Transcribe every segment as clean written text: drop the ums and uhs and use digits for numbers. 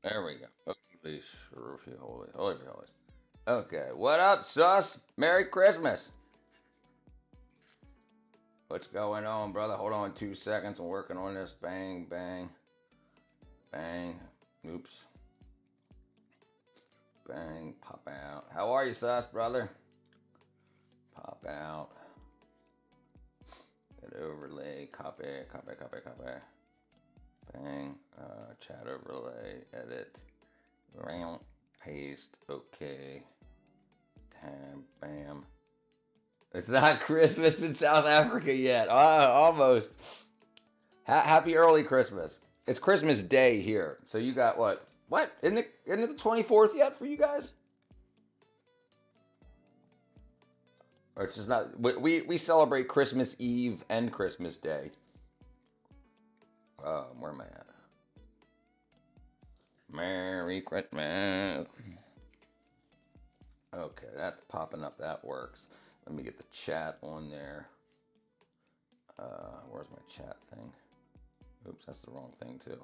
There we go. Holy, holy, holy, holy. Okay, what up, sus? Merry Christmas. What's going on, brother? Hold on 2 seconds. I'm working on this. Bang, bang, bang. Oops. Bang, pop out. How are you, sus, brother? Pop out. Get overlay. Copy, copy, copy, copy. Bang. Chat overlay. Edit. Round. Paste. Okay. Tab. Bam. It's not Christmas in South Africa yet. Almost. Happy early Christmas. It's Christmas Day here. So you got what? What? Isn't it the 24th yet for you guys? Or it's just not. We celebrate Christmas Eve and Christmas Day. Where am I at? Merry Christmas. Okay, that's popping up. That works. Let me get the chat on there. Where's my chat thing? Oops, that's the wrong thing too.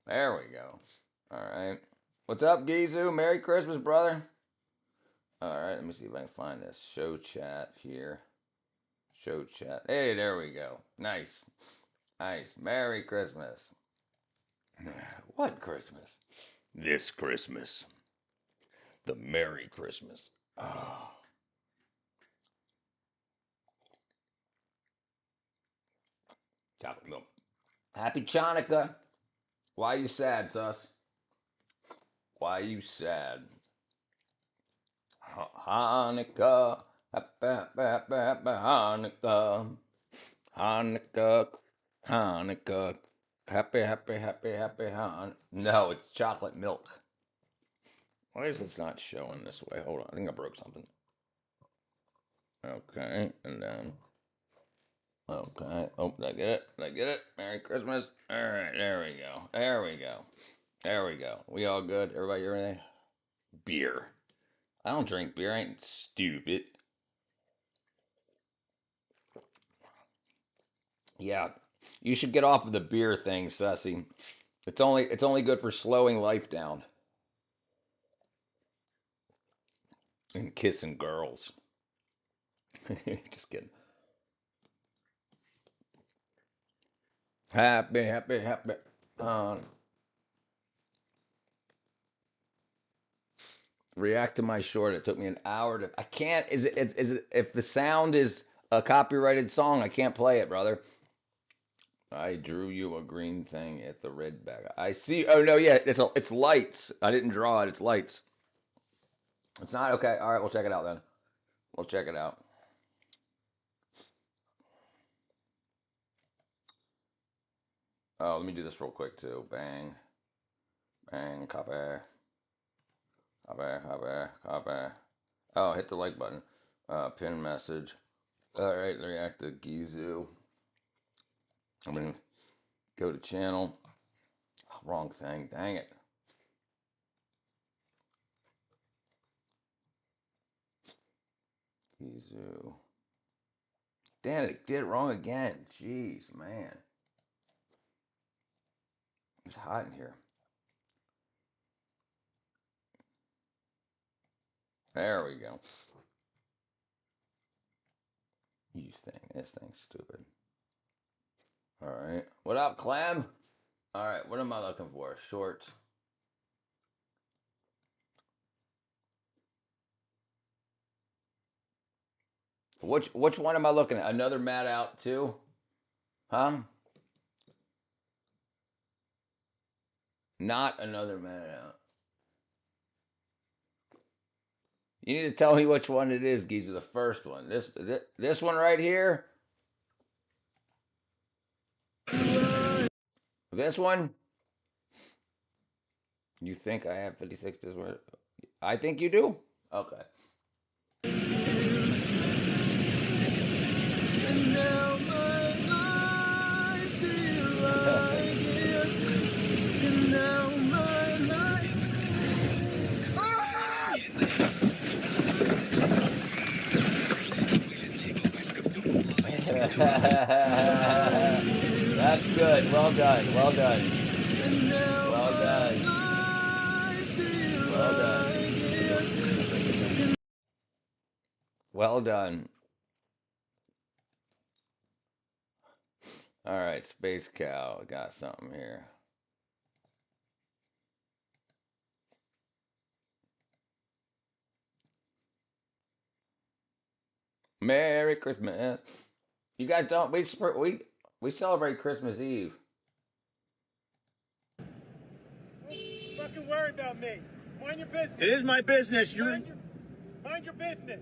There we go. All right. What's up, Gizu? Merry Christmas, brother. All right, let me see if I can find this. Show chat here. Show chat. Hey, there we go. Nice. Nice. Merry Christmas. What Christmas? This Christmas. The Merry Christmas. Oh. Chocolate milk. Happy Chanukah. Why you sad, sus? Why you sad? Hanukkah. Happy, happy, happy, happy Hanukkah. Hanukkah. Hanukkah. Happy, happy, happy, happy Hanukkah. No, it's chocolate milk. Why is this not showing this way? Hold on. I think I broke something. Okay. And then. Okay. Oh, did I get it? Did I get it? Merry Christmas. All right. There we go. There we go. There we go. We all good? Everybody hear anything? Beer. I don't drink beer. I ain't stupid. Yeah. You should get off of the beer thing, Sussy. It's only good for slowing life down and kissing girls. Just kidding. Happy, happy, happy. Uh, React to my short. It took me an hour to. I can't. Is it? If the sound is a copyrighted song, I can't play it, brother. I drew you a green thing at the red bag. I see. Oh no, yeah, it's lights. I didn't draw it. It's lights. It's not okay. All right, we'll check it out then. We'll check it out. Oh, let me do this real quick too. Bang, bang, copy, copy, copy, copy. Oh, hit the like button. Pin message. All right, react to Gizu. I'm gonna go to channel. Oh, wrong thing. Dang it. Gizu. Damn it, did it wrong again. Jeez, man. It's hot in here. There we go. This thing's stupid. All right. What up, Clem? All right. What am I looking for? Short. Which one am I looking at? Another Mad Out too? Huh? Not another Mad Out. You need to tell me which one it is, Geezer. The first one. This one right here. This one. You think I have 56 this word? I think you do. Okay. That's good. Well done. Well done. Well done. Well done. All right, Space Cow. Got something here. Merry Christmas. You guys don't we celebrate Christmas Eve. Don't fucking worry about me. Mind your business. It is my business. Mind your business.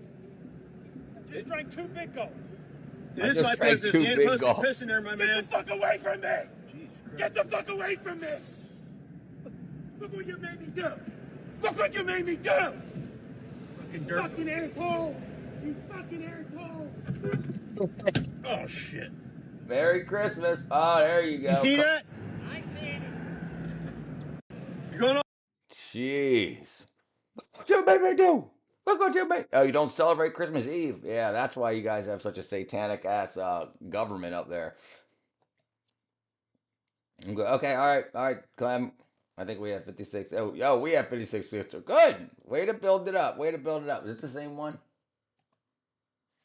I just drank 2 big gulps. It is my business. You ain't supposed to be pissing there, my man. Get the fuck away from me! Get the fuck away from me! Look what you made me do! Look what you made me do! Fucking dirt. Fucking asshole! You fucking asshole! Oh, shit. Merry Christmas. Oh, there you go. You see that? I seen it. You're going on. Jeez. Look what you made me do. Look what you made. Oh, you don't celebrate Christmas Eve. Yeah, that's why you guys have such a satanic ass government up there. Okay, all right, Clem. I think we have 56. Oh, yo, we have 56 50. Good. Way to build it up. Way to build it up. Is this the same one?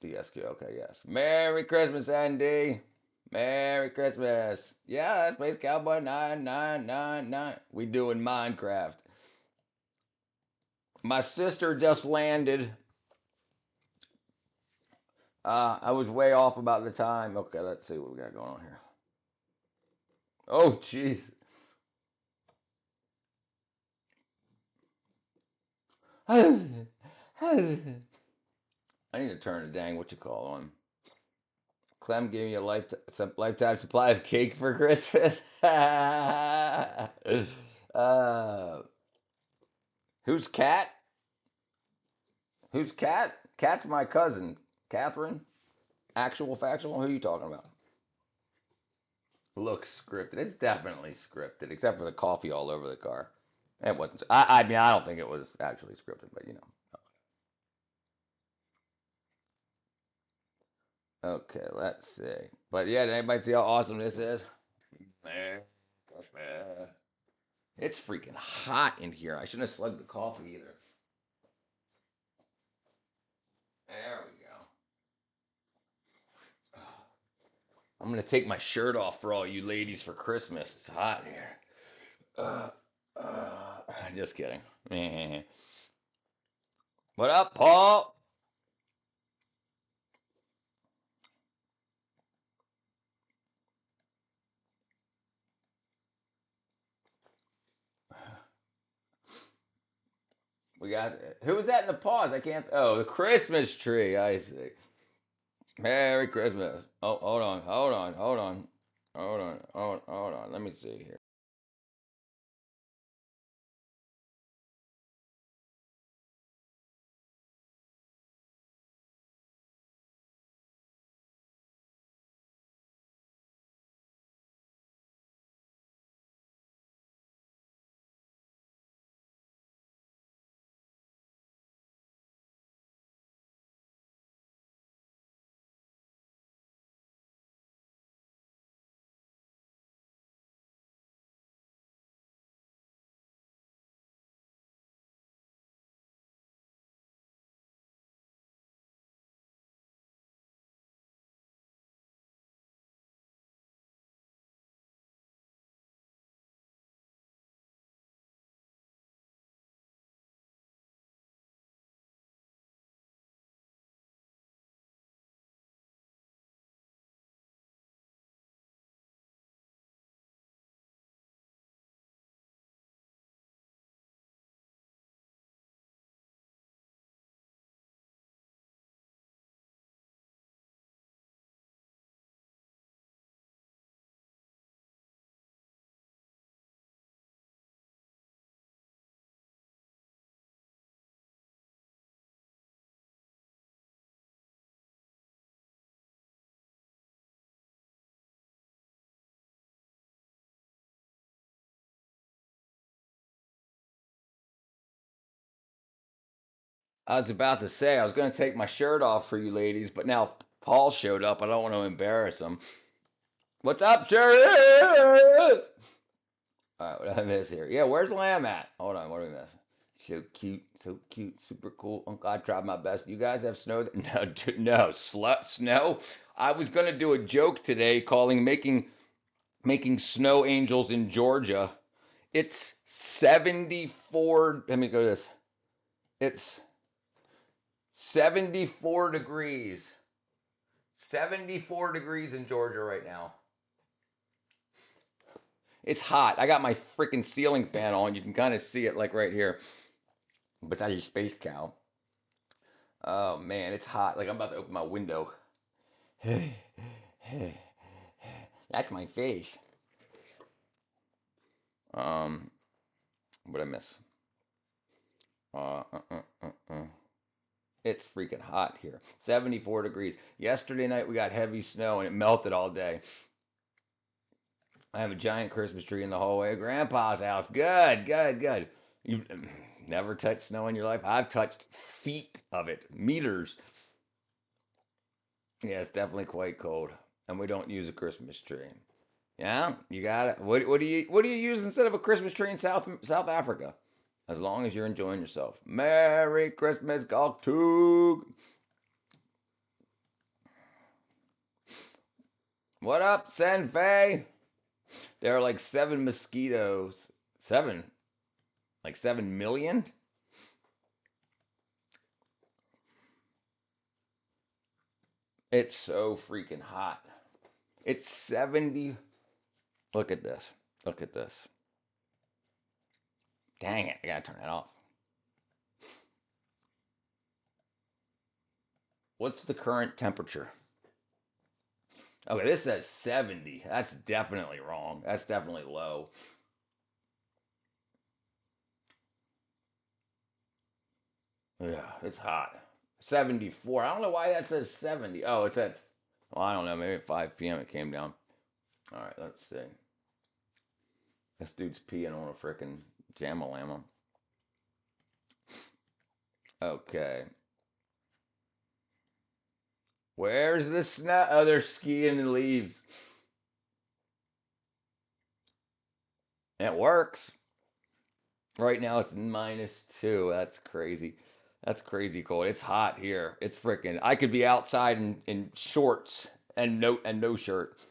DSQ. Okay, yes. Merry Christmas, Andy. Merry Christmas. Yeah, Space Cowboy 9999. We doing Minecraft. My sister just landed. I was way off about the time. Okay, let's see what we got going on here. Oh, jeez. I need to turn the dang what you call on. Clem gave me a lifetime supply of cake for Christmas. Who's Cat? Who's Cat? Cat's my cousin. Catherine? Actual factual? Who are you talking about? Looks scripted. It's definitely scripted, except for the coffee all over the car. It wasn't. I mean, I don't think it was actually scripted, but you know. Okay, let's see. But yeah, did anybody see how awesome this is? Man, gosh, man. It's freaking hot in here. I shouldn't have slugged the coffee either. There we go. I'm gonna take my shirt off for all you ladies for Christmas. It's hot in here. Just kidding. What up, Paul? We got who was that in the pause? I can't. Oh, the Christmas tree. I see. Merry Christmas. Oh, hold on. Let me see here. I was about to say I was going to take my shirt off for you ladies, but now Paul showed up. I don't want to embarrass him. What's up, shirts? All right, what did I miss here? Yeah, where's Lamb at? Hold on, what did we miss? So cute, super cool. Uncle, I tried my best. You guys have snow? No, snow. I was gonna do a joke today, making snow angels in Georgia. It's 74. Let me go to this. It's 74 degrees. 74 degrees in Georgia right now. It's hot. I got my freaking ceiling fan on. You can kind of see it like right here. Besides your space cow. Oh man, it's hot. Like I'm about to open my window. That's my face. What I miss? It's freaking hot here. 74 degrees. Yesterday night we got heavy snow and it melted all day. I have a giant Christmas tree in the hallway of Grandpa's house. Good. You've never touched snow in your life? I've touched feet of it, meters. Yeah, it's definitely quite cold, and we don't use a Christmas tree. Yeah, you got it. What do you use instead of a Christmas tree in South Africa? As long as you're enjoying yourself. Merry Christmas, Galtug. What up, Senfei? There are like 7 mosquitoes. 7? Like 7 million? It's so freaking hot. It's 70. Look at this. Look at this. Dang it. I gotta turn that off. What's the current temperature? Okay, this says 70. That's definitely wrong. That's definitely low. Yeah, it's hot. 74. I don't know why that says 70. Oh, it's at, well, I don't know. Maybe at 5 p.m. it came down. All right, let's see. This dude's peeing on a freaking Jamalama. Okay. Where's the snow? Oh, they're skiing in leaves. It works. Right now it's -2. That's crazy. That's crazy cold. It's hot here. It's freaking. I could be outside in shorts and no shirt.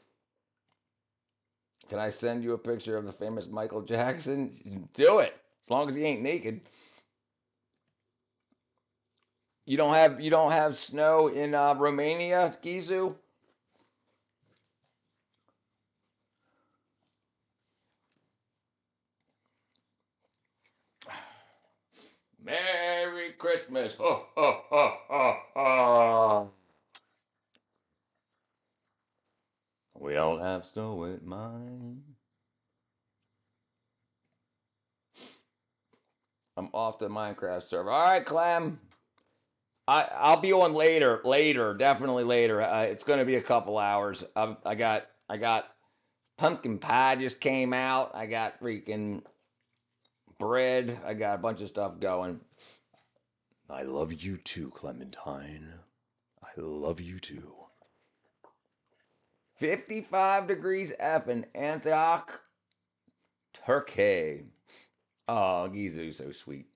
Can I send you a picture of the famous Michael Jackson? Do it. As long as he ain't naked. You don't have snow in Romania, Gizu? Merry Christmas. Ho, ho, ho, ho, ho. We don't have snow at mine. I'm off the Minecraft server. All right, Clem. I'll be on later, definitely later. It's going to be a couple hours. I got pumpkin pie just came out. I got freaking bread. I got a bunch of stuff going. I love you too, Clementine. I love you too. 55 degrees F in Antioch, Turkey. Oh, Gizu's so sweet.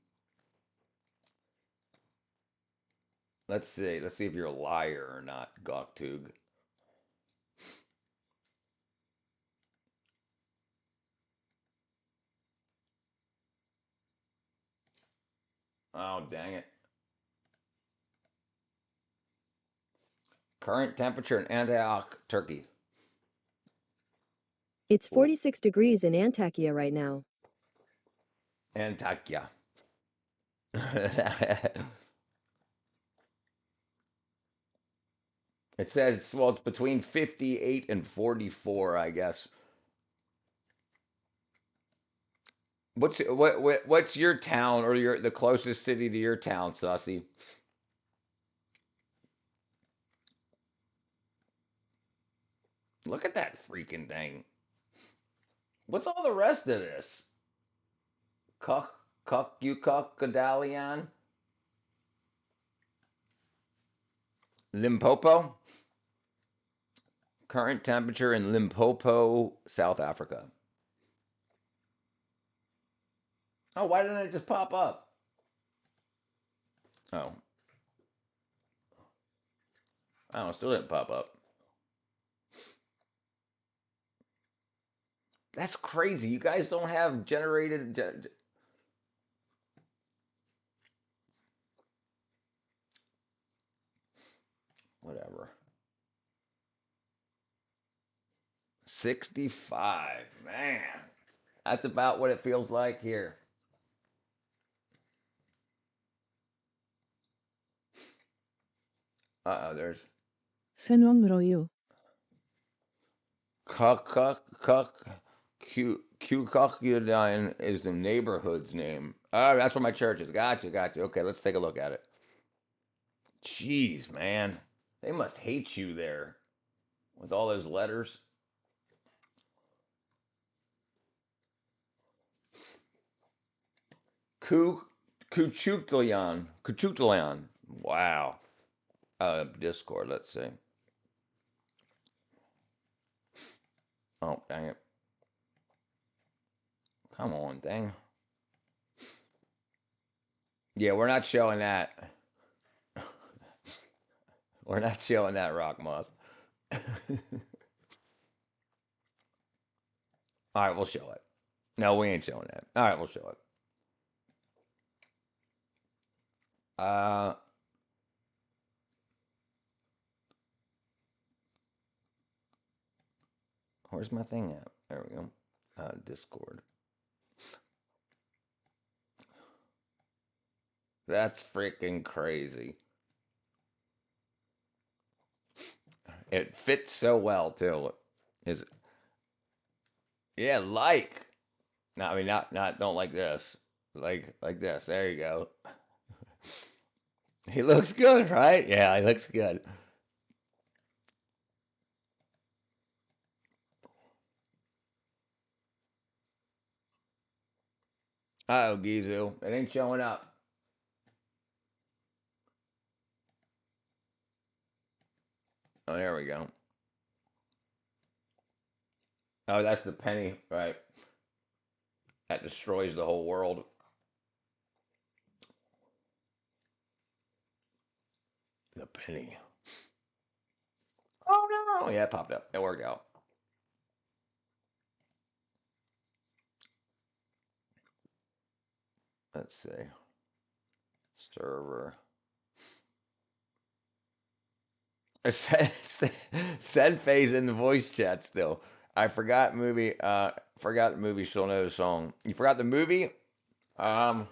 Let's see. Let's see if you're a liar or not, Goktug. Oh, dang it. Current temperature in Antioch, Turkey. It's 46 degrees in Antakya right now. Antakya. It says, well, it's between 58 and 44, I guess. What's your town or the closest city to your town, Sussy? Look at that freaking thing. What's all the rest of this? Kadalian? Limpopo? Current temperature in Limpopo, South Africa. Oh, why didn't it just pop up? Oh. Oh, it still didn't pop up. That's crazy. You guys don't have generated. Whatever. 65. Man. That's about what it feels like here. Uh-oh, there's Fenon Royu. Kukukudine is the neighborhood's name. Oh, that's what my church is. Gotcha. Okay, let's take a look at it. Jeez, man. They must hate you there with all those letters. Kuchuklian. Wow. Discord, let's see. Oh, dang it. Come on, dang. Yeah, we're not showing that. We're not showing that, Rock Moss. All right, we'll show it. No, we ain't showing that. All right, we'll show it. Where's my thing at? There we go. Discord. That's freaking crazy. It fits so well too. Is it? Yeah, like. No, I mean not don't like this. Like this. There you go. He looks good, right? Yeah, he looks good. Uh-oh, Gizu. It ain't showing up. Oh, there we go. Oh, that's the penny, right? That destroys the whole world. The penny. Oh, no. Yeah, it popped up. It worked out. Let's see. Server. Said phase in the voice chat still. I forgot movie. Forgot the movie. She'll know the song. You forgot the movie? Yeah,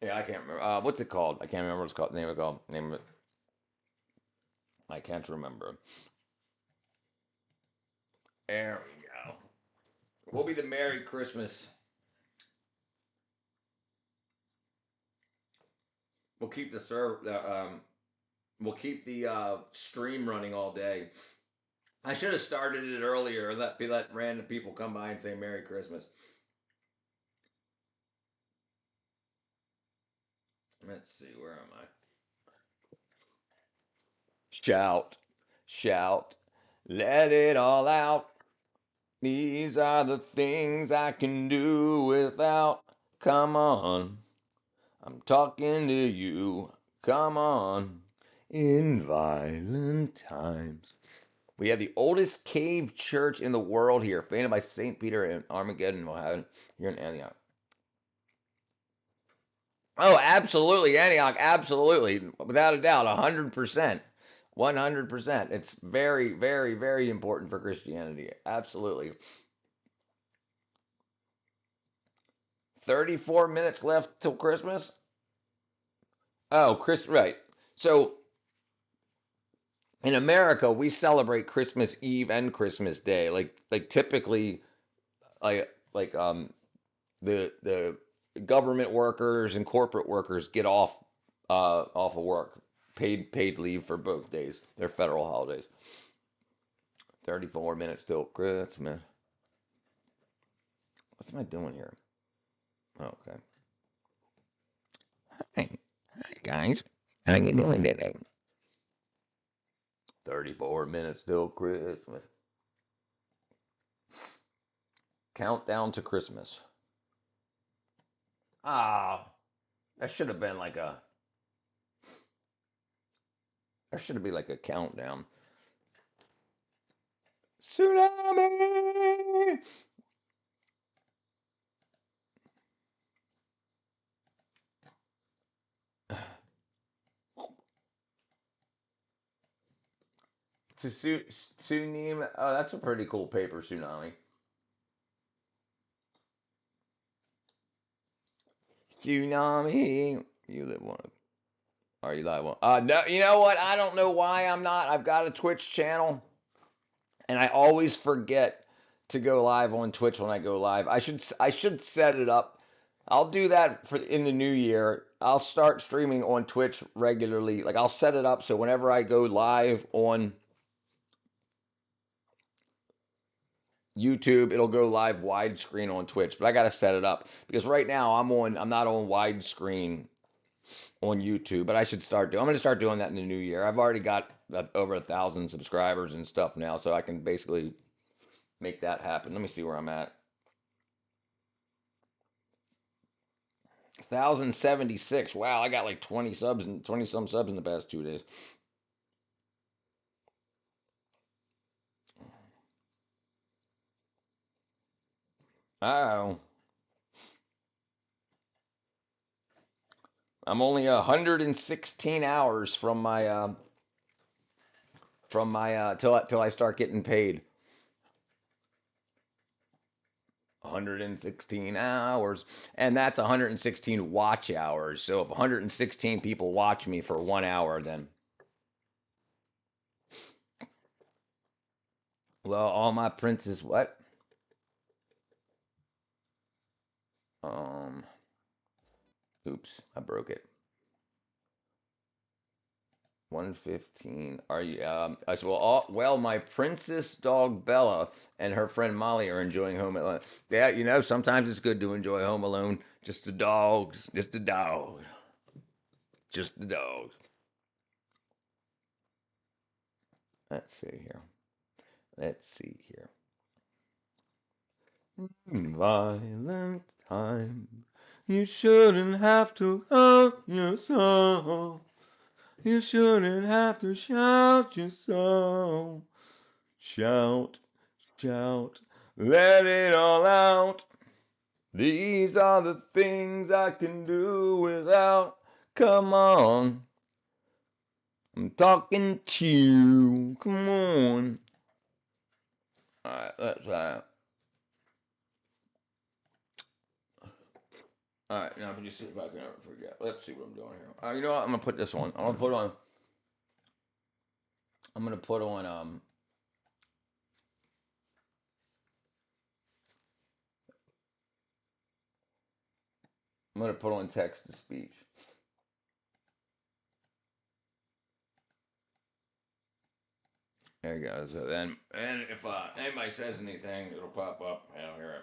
I can't remember. What's it called? I can't remember what it's called. Name of it. I can't remember. There we go. We'll be the Merry Christmas. We'll keep the we'll keep the stream running all day. I should have started it earlier. Let random people come by and say Merry Christmas. Let's see, where am I? Shout, let it all out. These are the things I can do without. Come on, I'm talking to you. Come on, in violent times. We have the oldest cave church in the world here, founded by St. Peter in Armageddon, Ohio, here in Antioch. Oh, absolutely, Antioch, absolutely, without a doubt, 100%. 100%. It's very, very, very important for Christianity. Absolutely. 34 minutes left till Christmas? Oh, right. So in America, we celebrate Christmas Eve and Christmas Day. Like typically the government workers and corporate workers get off of work. Paid leave for both days. They're federal holidays. 34 minutes till Christmas. What am I doing here? Okay. Hi guys. How you doing today? 34 minutes till Christmas. Countdown to Christmas. Ah, That should have been like a. There should be like a countdown. Tsunami. Tsunami. Oh, that's a pretty cool paper, Tsunami. Tsunami. You live one. Are you live one? No, you know what? I don't know why I'm not. I've got a Twitch channel, and I always forget to go live on Twitch when I go live. I should set it up. I'll do that for in the new year. I'll start streaming on Twitch regularly. Like I'll set it up so whenever I go live on YouTube, it'll go live widescreen on Twitch. But I got to set it up because right now I'm not on widescreen on YouTube, but I should start doing. I'm going to start doing that in the new year. I've already got over 1,000 subscribers and stuff now, so I can basically make that happen. Let me see where I'm at. 1,076. Wow, I got like 20 subs and 20 some subs in the past 2 days. Oh. I'm only 116 hours from my till I start getting paid. 116 hours, and that's 116 watch hours. So if 116 people watch me for 1 hour, then well, all my princes what? Oops, I broke it. 115. Are you? I said, well, my princess dog Bella and her friend Molly are enjoying Home Alone. Yeah, you know, sometimes it's good to enjoy Home Alone. Just the dogs, just the dog, just the dogs. Let's see here. Let's see here. Violent time. You shouldn't have to hurt yourself. You shouldn't have to shout your soul. Shout, shout, let it all out. These are the things I can do without. Come on. I'm talking to you. Come on. Alright, that's that. Alright, now let me just see if I can ever forget. Let's see what I'm doing here. You know what? I'm gonna put this on. I'm gonna put on. I'm gonna put on text to speech. There you go. So then, and if anybody says anything, it'll pop up. I'll hear it.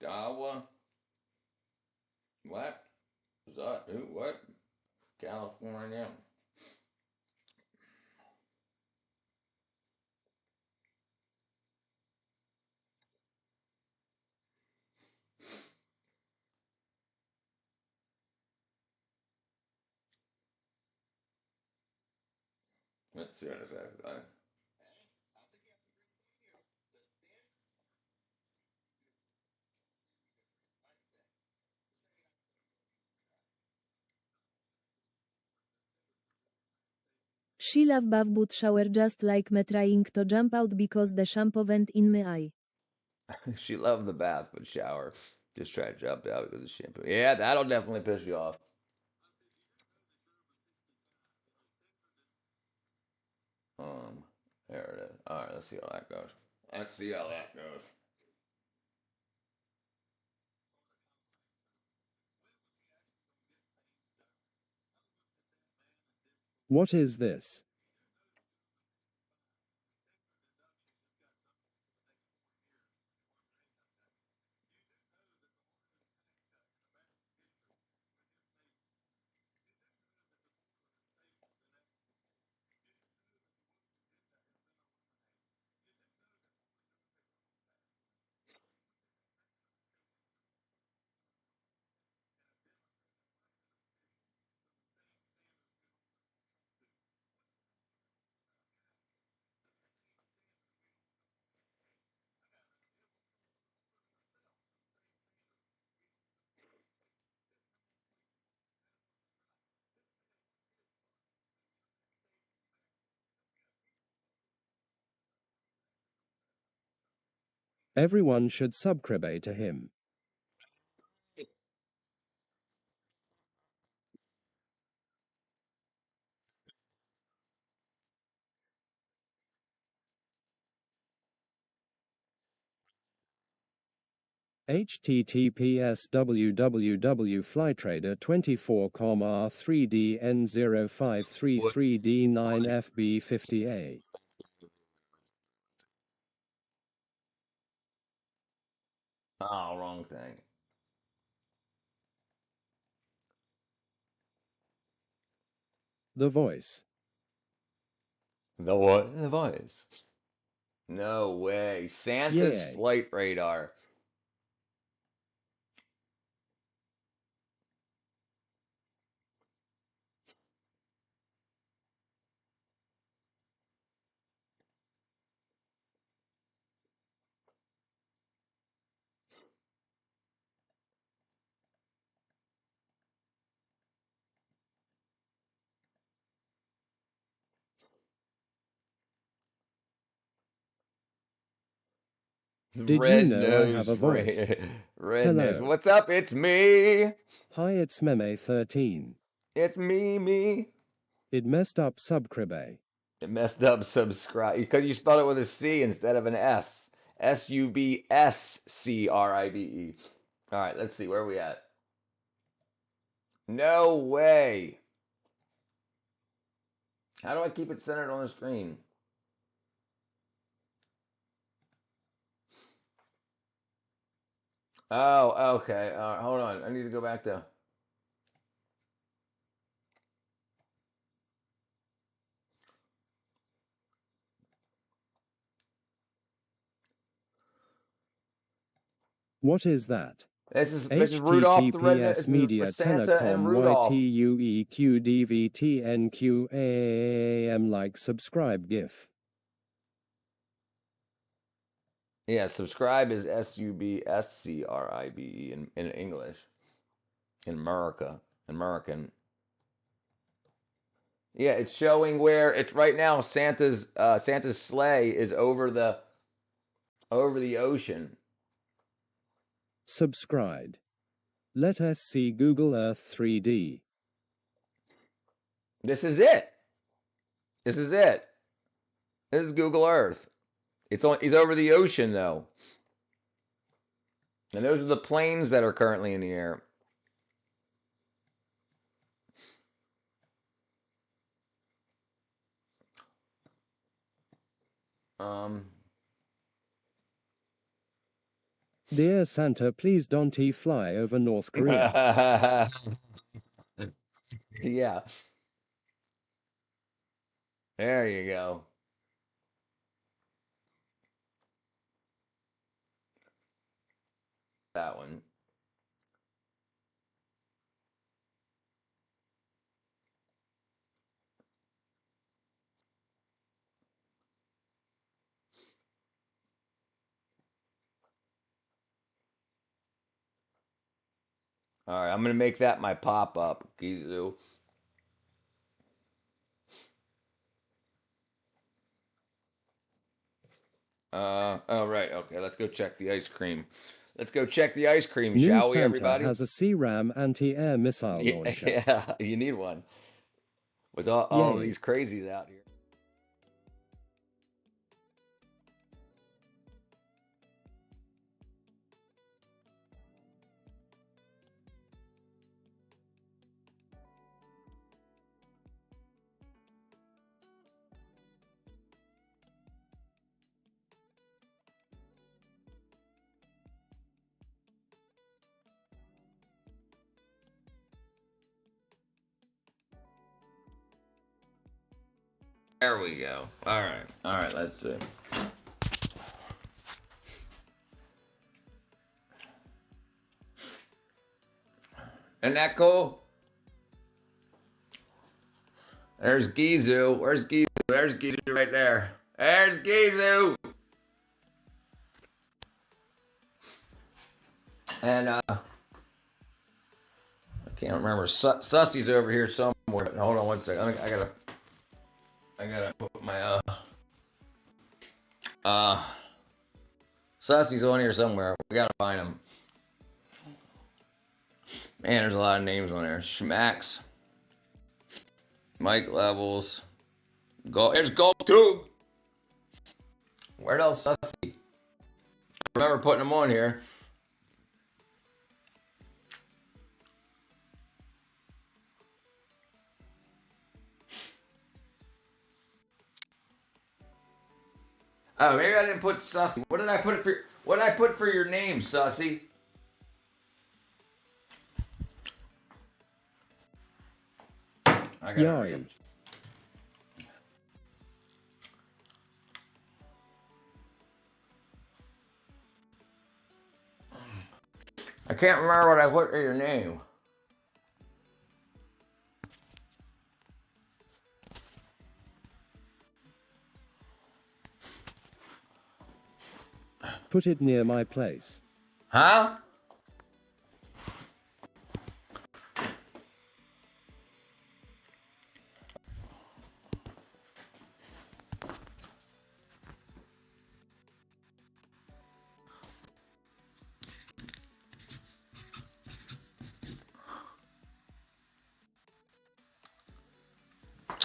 Dawa? What? Is that who? What? California? Let's see what it says. She love bath boot shower just like me trying to jump out because the shampoo went in my eye. She loved the bath, but shower. Just try to jump out because of shampoo. Yeah, that'll definitely piss you off. There it is. All right, let's see how that goes. Let's see how that goes. What is this? Everyone should subscribe to him. https www.flytrader24com r3dn0533d9fb50a. Oh, wrong thing. The Voice. The what? The Voice. No way. Santa's Yay. flight radar. Did you know I have a voice? Red nose. Hello. What's up? It's me. Hi, it's Meme13. It's me. It messed up subscribe. It messed up subscribe because you spelled it with a C instead of an S. SUBSCRIBE. All right, let's see. Where are we at? No way. How do I keep it centered on the screen? Oh, okay. Hold on. I need to go back to... What is that? This is Rudolph the Red-Nosed Media Santa and Rudolph. YTUEQDVTNQAM like subscribe GIF. Yeah, subscribe is SUBSCRIBE in English. In American. Yeah, it's showing where it's right now. Santa's sleigh is over the ocean. Subscribe. Let us see Google Earth 3D. This is it. This is Google Earth. He's over the ocean though. And those are the planes that are currently in the air. Dear Santa, please don't fly over North Korea. Yeah. There you go. That one. All right, I'm going to make that my pop-up, Gizu. Oh, right. Okay, let's go check the ice cream. Let's go check the ice cream, New shall we, Santa everybody? has a CRAM anti-air missile launcher. Yeah, you need one. With all of these crazies out here. There we go. All right, let's see. Isn't that cool? There's Gizu. Where's Gizu? There's Gizu right there. There's Gizu. And I can't remember. Sussy's over here somewhere. Hold on one second. I gotta put my Sussy's on here somewhere. We gotta find him. Man, there's a lot of names on there. Schmax. Mike Levels. There's Gulp Tube. Where else Sussy? I remember putting him on here. Oh, maybe I didn't put Sussy. What did I put for your name, Sussy? I got Yari. I can't remember what I put for your name. Put it near my place. Huh?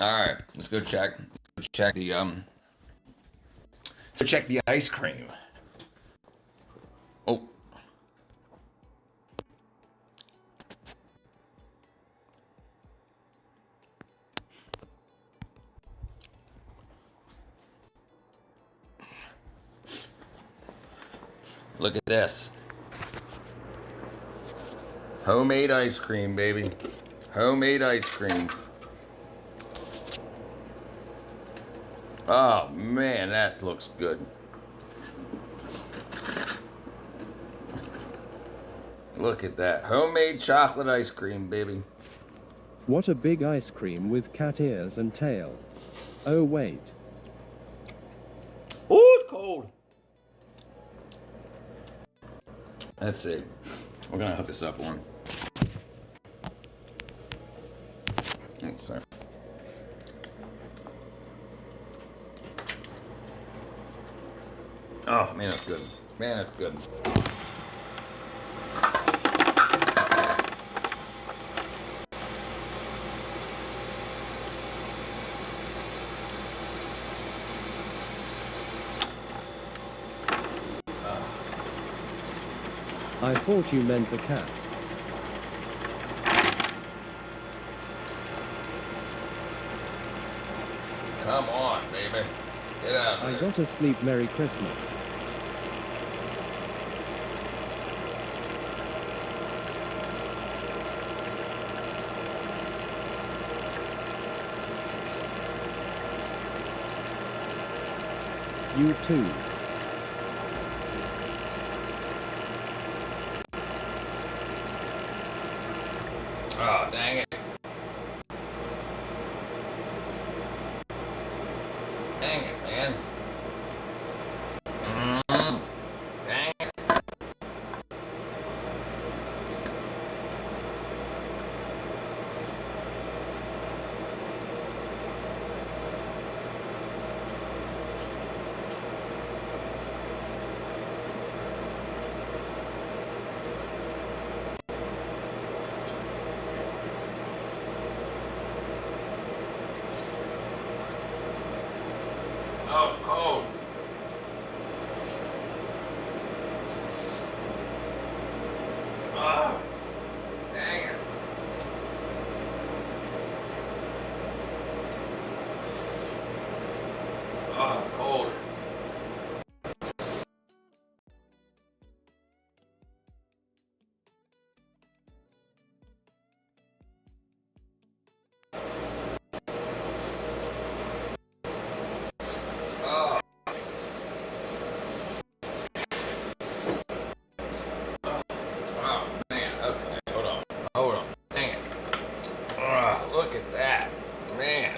All right, let's go check. Let's check the Let's check the ice cream. Oh. Look at this. Homemade ice cream, baby. Homemade ice cream. Oh man, that looks good. Look at that. Homemade chocolate ice cream, baby. What a big ice cream with cat ears and tail. Oh wait. Oh, it's cold. Let's see. We're gonna hook this up on. Let's see. Oh man, that's good. Man, that's good. I thought you meant the cat. Come on, baby. Get out of I there. gotta sleep. Merry Christmas. You too. Oh, dang it. Dang it, man. Dang it. Oh, it's cold. Oh, dang it. Oh, it's cold. Oh. Oh, man. Okay, hold on. Hold on. Dang it. Oh, look at that. Man.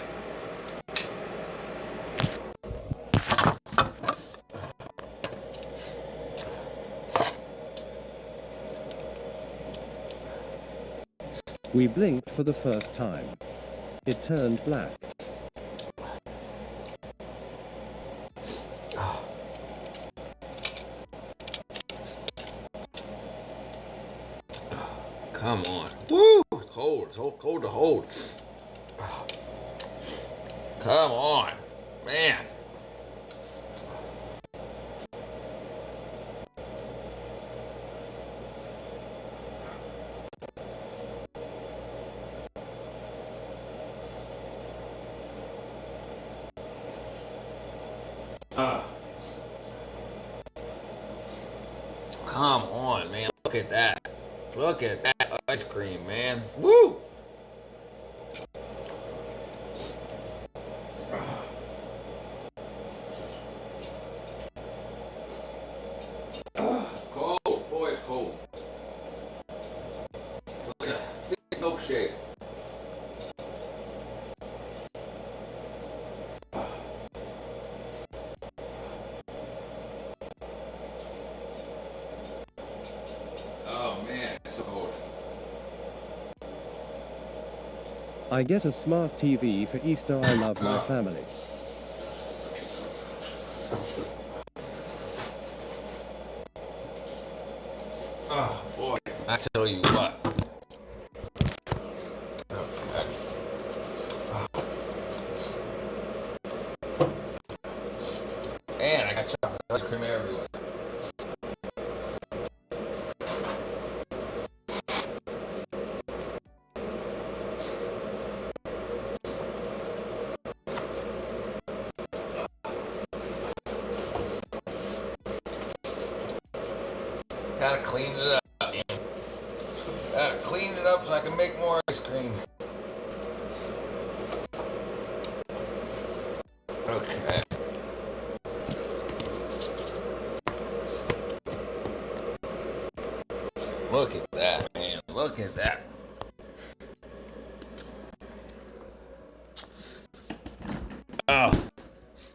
We blinked for the first time. It turned black. Come on. Woo! It's cold. It's cold to hold. Come on. Man. Come on, man. Look at that. Look at that ice cream, man. Woo! Cold. Boy, it's cold. Look at that big milkshake. Oh, man. It's so cold. I get a smart TV for Easter. I love my family. Oh, boy. I tell you what. Oh, God. Man, I got chocolate ice cream everywhere. Gotta clean it up, man. Gotta clean it up so I can make more ice cream. Okay. Look at that, man. Look at that. Oh,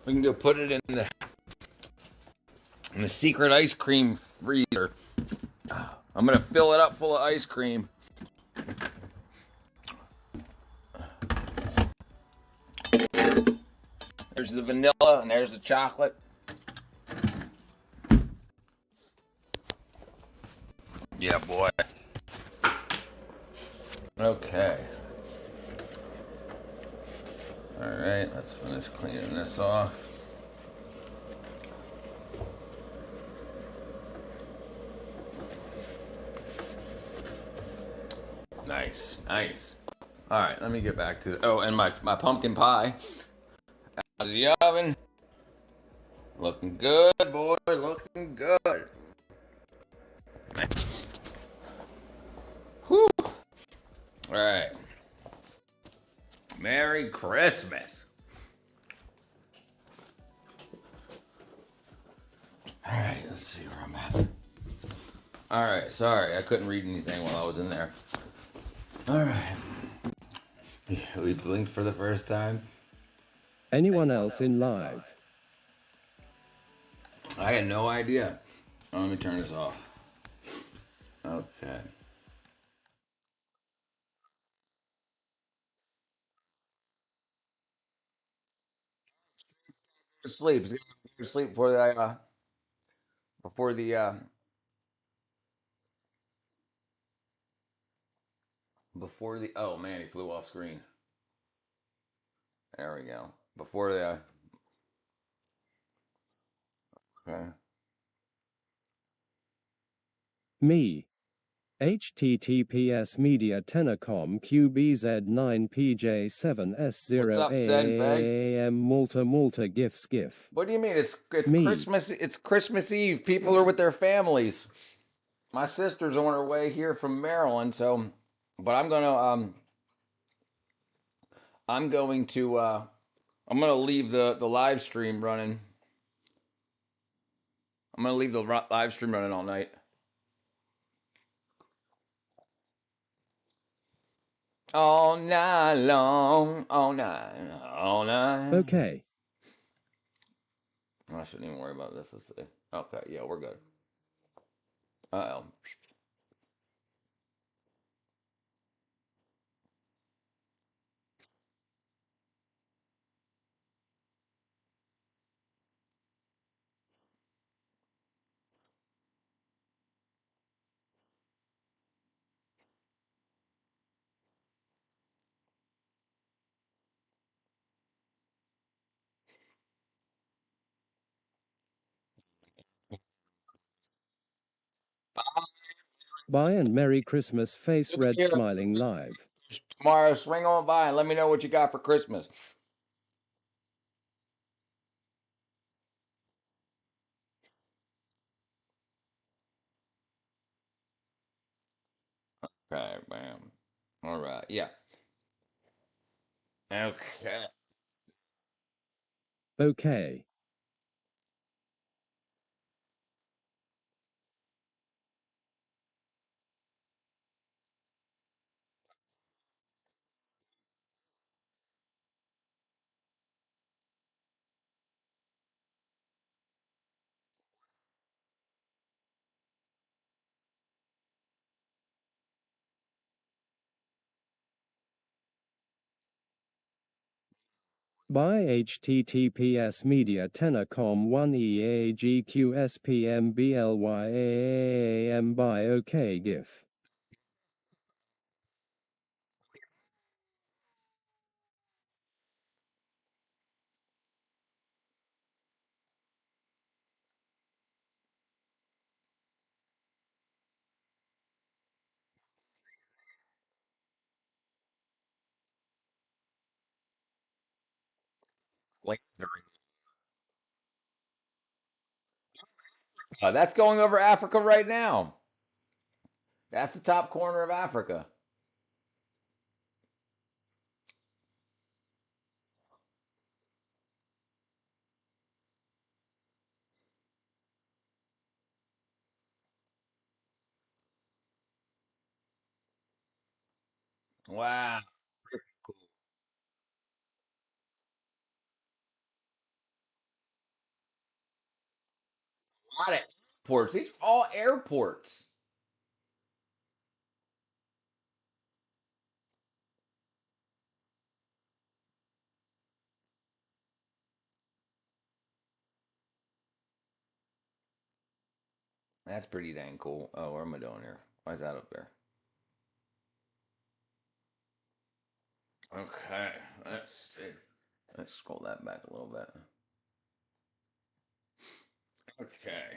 we can go put it in the secret ice cream freezer. I'm gonna fill it up full of ice cream. There's the vanilla and there's the chocolate. Yeah, boy. Okay. Alright, let's finish cleaning this off. Nice, nice. Alright, let me get back to and my pumpkin pie out of the oven. Looking good, boy, looking good. Whew. Alright. Merry Christmas. Alright, let's see where I'm at. Alright, sorry, I couldn't read anything while I was in there. Alright. We blinked for the first time. Anyone else in live? I had no idea. Oh, let me turn this off. Okay. Sleep. He's gonna go to sleep before the oh man, he flew off screen. There we go. Before the okay. Me. HTTPS Media Tenacom QBZ9PJ7S0 What's up, Zen Fag? AM Malta GIF. What do you mean? It's Me. Christmas. It's Christmas Eve. People are with their families. My sister's on her way here from Maryland, so but I'm gonna leave the live stream running. I'm gonna leave the live stream running all night. All night long, all night, all night. Okay. I shouldn't even worry about this. Let's see. Okay, yeah, we're good. Uh-oh. Bye and Merry Christmas. Face red Here. smiling live. Tomorrow, swing on by and let me know what you got for Christmas. Okay, bam. All right, yeah. Okay. Okay. By https media tenor.com 1 eagqspmblyaam by OK GIF. That's going over Africa right now. That's the top corner of Africa. Wow. Cool. A lot of airports. These are all airports. That's pretty dang cool. Oh, what am I doing here? Why is that up there? Okay, let's see. Let's scroll that back a little bit. Okay.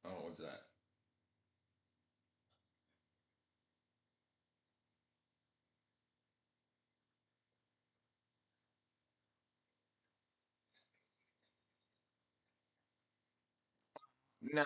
Oh, what's that? No.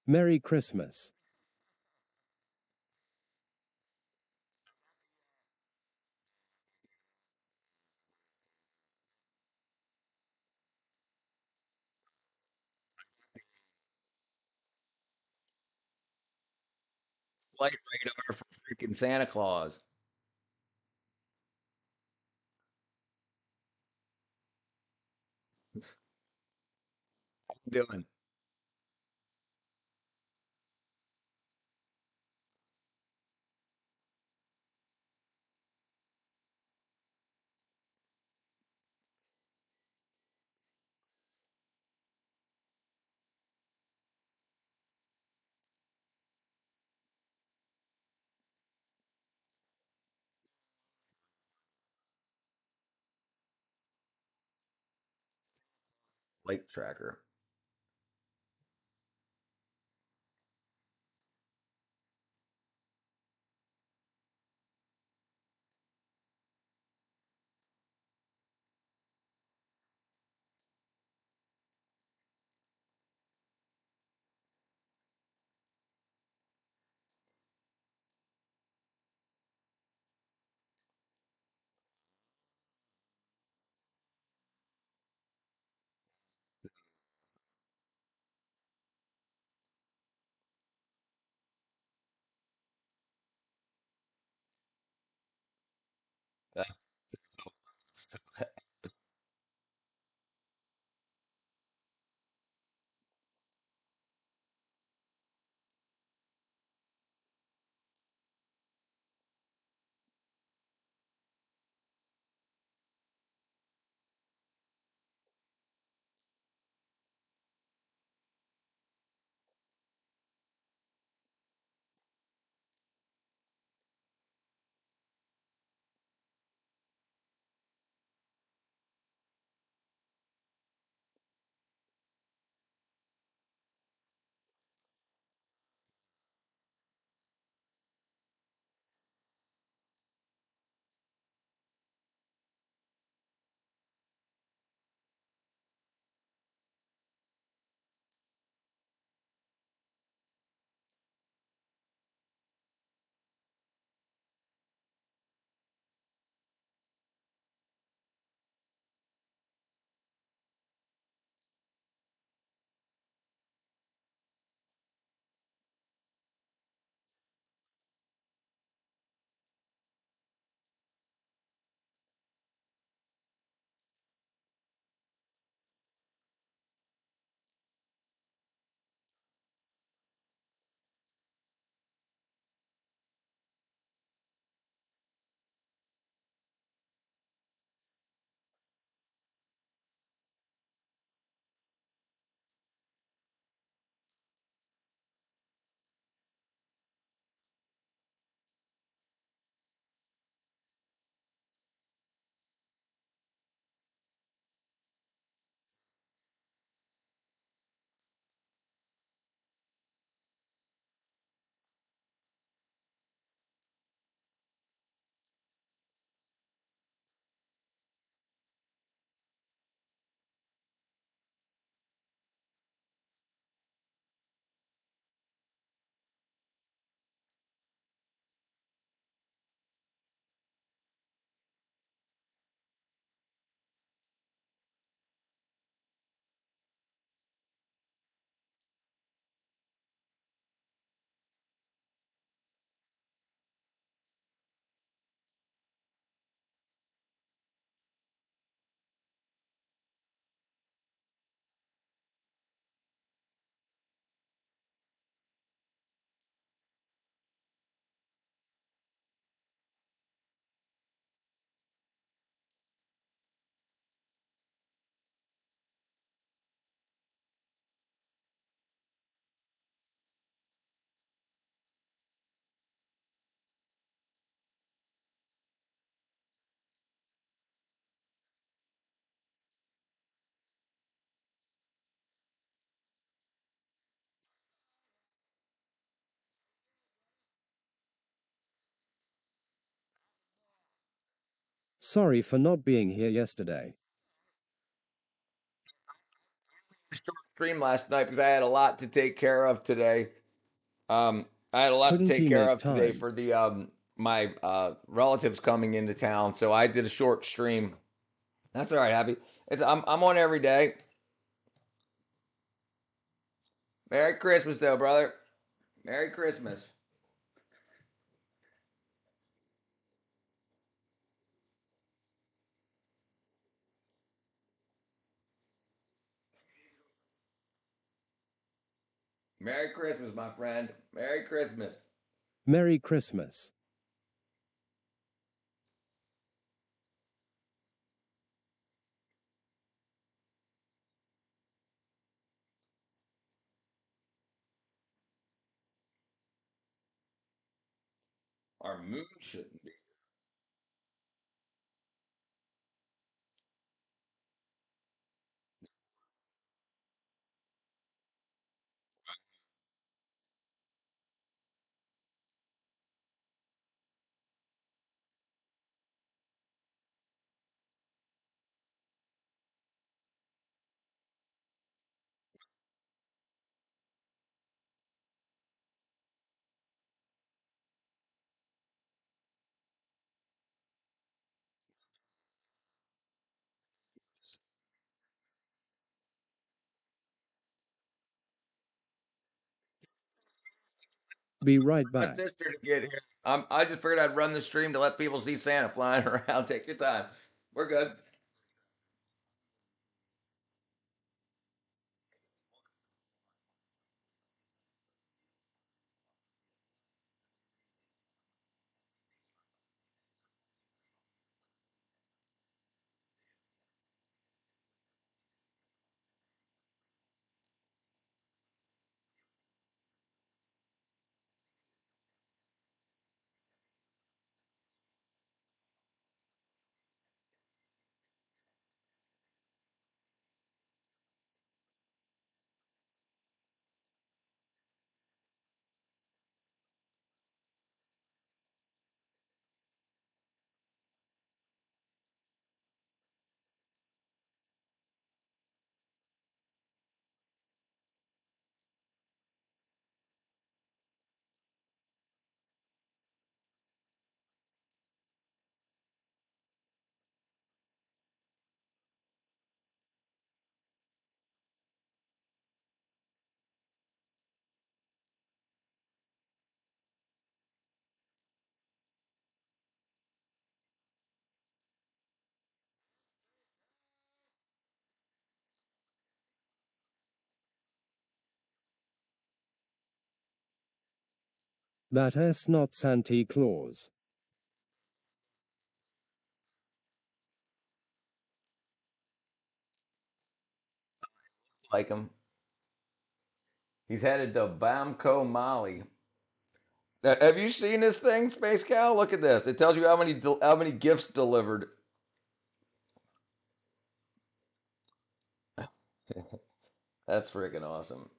Merry Christmas. Flight radar for freaking Santa Claus. How you doing? Flight tracker. Sorry for not being here yesterday. stream last night because I had a lot to take care of today. I had a lot to Couldn't take he care make of today time? for the my relatives coming into town, so I did a short stream. That's all right, Happy. I'm on every day. Merry Christmas, though, brother. Merry Christmas. Merry Christmas, my friend. Merry Christmas. Merry Christmas. Our moon shouldn't be. Be right My back. sister to get here. I just figured I'd run the stream to let people see Santa flying around. Take your time. We're good. That's not Santa Claus. Like him. He's headed to Bamko, Mali. Have you seen this thing, Space Cow? Look at this. It tells you how many gifts delivered. That's freaking awesome.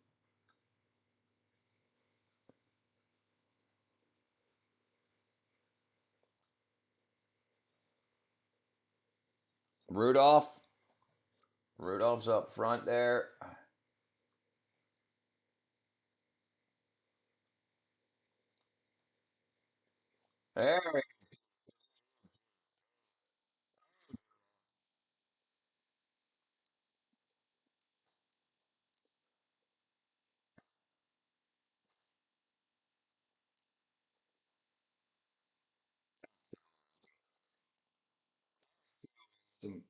Rudolph. Rudolph's up front there. There some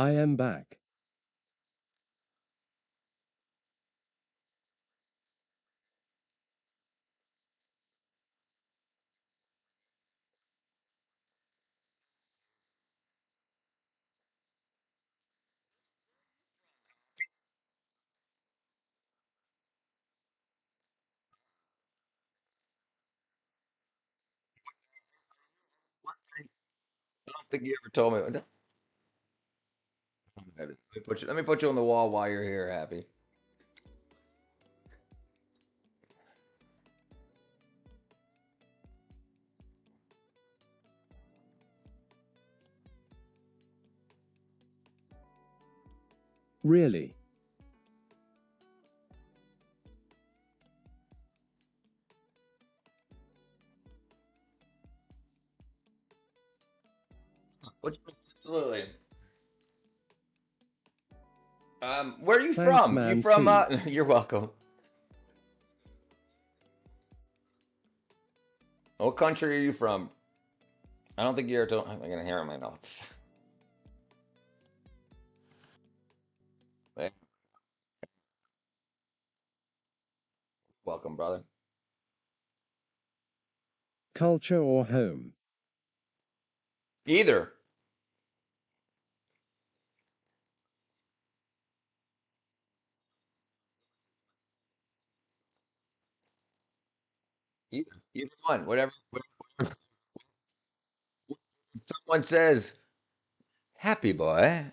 I am back. I don't think you ever told me. Let me put you on the wall while you're here, Happy. Really? Absolutely. Where are you Thanks, from? You man. from? See. You're welcome. What country are you from? I don't think you ever told. I'm gonna hear in my notes. Hey, welcome, brother. Culture or home? Either. Either one. Whatever someone says, happy boy,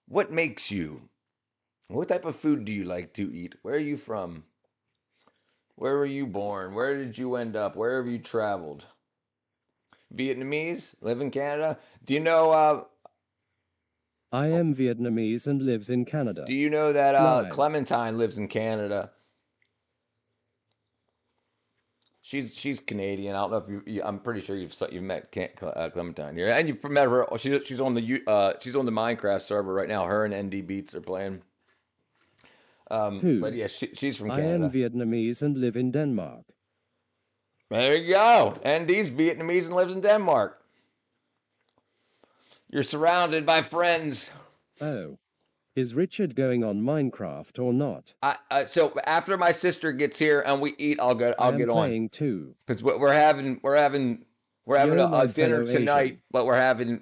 what makes you? What type of food do you like to eat? Where are you from? Where were you born? Where did you end up? Where have you traveled? Vietnamese? Live in Canada? Do you know I am Vietnamese and lives in Canada. do you know that Live. Clementine lives in Canada? She's Canadian. I don't know if I'm pretty sure you've met Clementine here, and you've met her. She's on the Minecraft server right now. Her and ND Beats are playing. Who? But yeah, she's from I am Canada. Vietnamese and live in Denmark. There you go. ND's Vietnamese and lives in Denmark. You're surrounded by friends. Oh. Is Richard going on Minecraft or not? So after my sister gets here and we eat, I'll get I am on. playing too. Because we're having Yo, a dinner fellow tonight, Asian. but we're having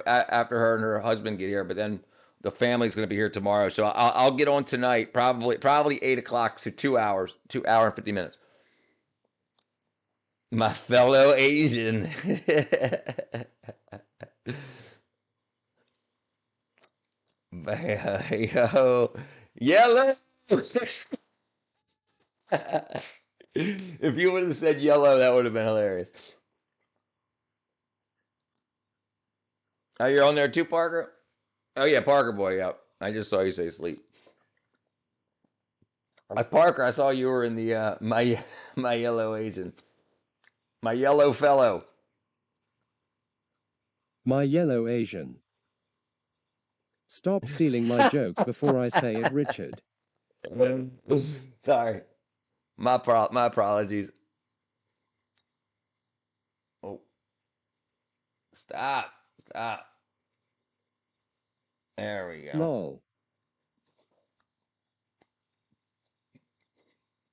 after her and her husband get here. But then the family's going to be here tomorrow, so I'll get on tonight. Probably 8 o'clock, so 2 hours, 2 hour and 50 minutes. My fellow Asian. Yo, yellow. If you would have said yellow, that would have been hilarious. Oh, you're on there too, Parker? Oh yeah, Parker boy. Yep. I just saw you say sleep. Parker, I saw you were in the my yellow Asian, my yellow fellow. My yellow Asian. Stop stealing my joke before I say it, Richard. Sorry, my apologies. Oh, stop. There we go. Lol.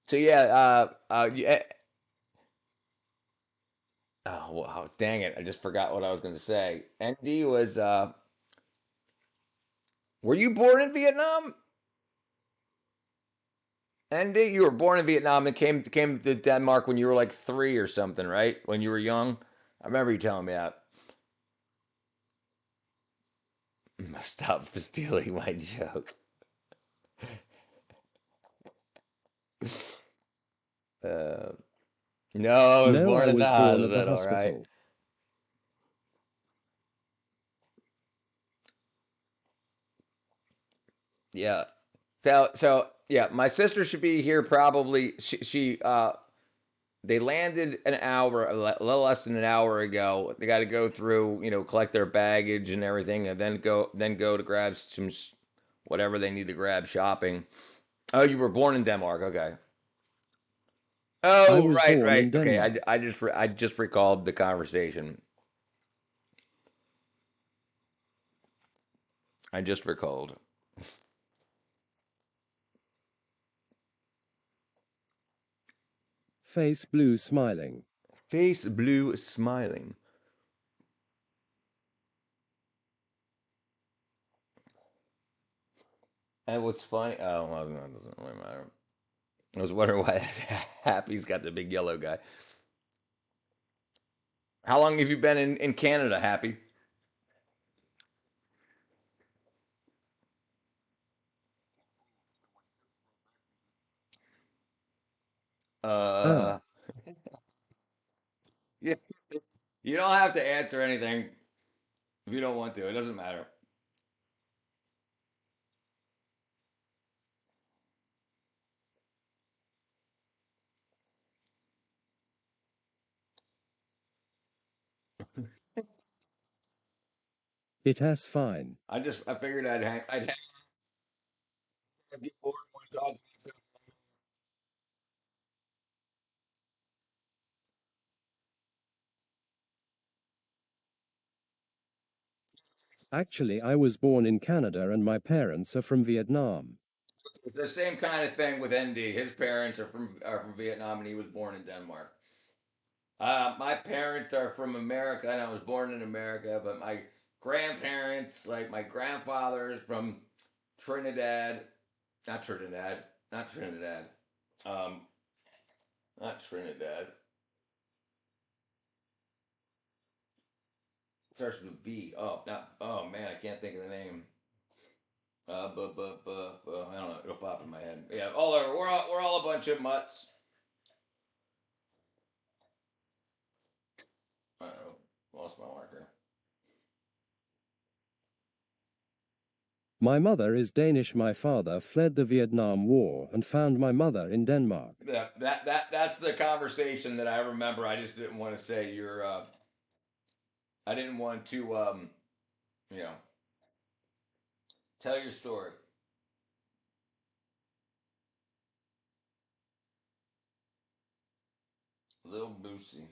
So yeah, yeah. Oh wow, dang it! I just forgot what I was going to say. ND was. Were you born in Vietnam? ND, you were born in Vietnam and came to Denmark when you were like 3 or something, right? When you were young. I remember you telling me that. Stop stealing my joke. No, I was born at the hospital, right? Yeah. So yeah, my sister should be here probably. They landed an hour, a little less than an hour ago. They got to go through, collect their baggage and everything, and then go to grab some whatever they need to grab shopping. Oh, you were born in Denmark, okay. Oh, right. Okay, I just recalled the conversation. I just recalled. Face blue smiling. Face blue smiling. And what's funny? Oh, well, no, it doesn't really matter. I was wondering why Happy's got the big yellow guy. How long have you been in Canada, Happy? Ah, Uh, yeah. You don't have to answer anything if you don't want to. It doesn't matter. it has fine. I figured I'd get bored and want to talk about something. Actually, I was born in Canada and my parents are from Vietnam. It's the same kind of thing with ND. His parents are from Vietnam, and he was born in Denmark. My parents are from America, and I was born in America. But my grandparents, like my grandfather, is from Trinidad, not Trinidad, um, not Trinidad. It starts with a B. Oh, not. Oh man, I can't think of the name. I don't know. It'll pop in my head. Yeah, all over. We're all a bunch of mutts. I don't know. Lost my marker. My mother is Danish. My father fled the Vietnam War and found my mother in Denmark. Yeah, that's the conversation that I remember. I just didn't want to say your. I didn't want to. You know, tell your story. Little Boosie.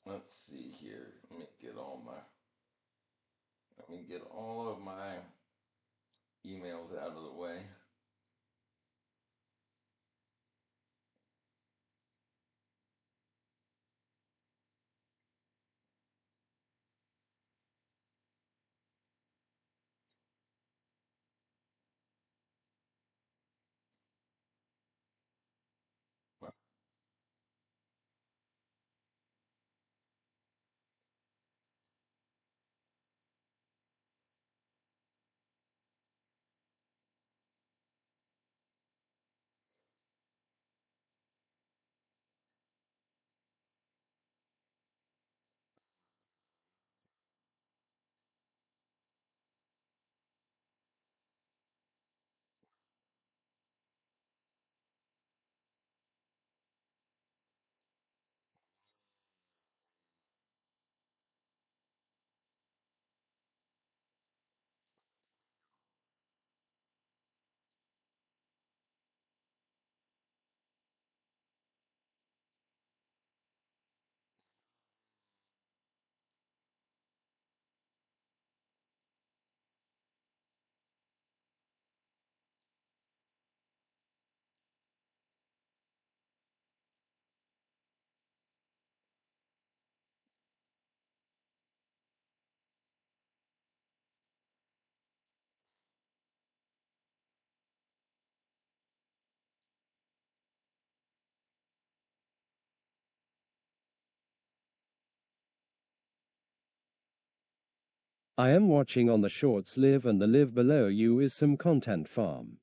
Let's see here. Let me get all of my emails out of the way. I am watching on the shorts live and the live below you is some content farm.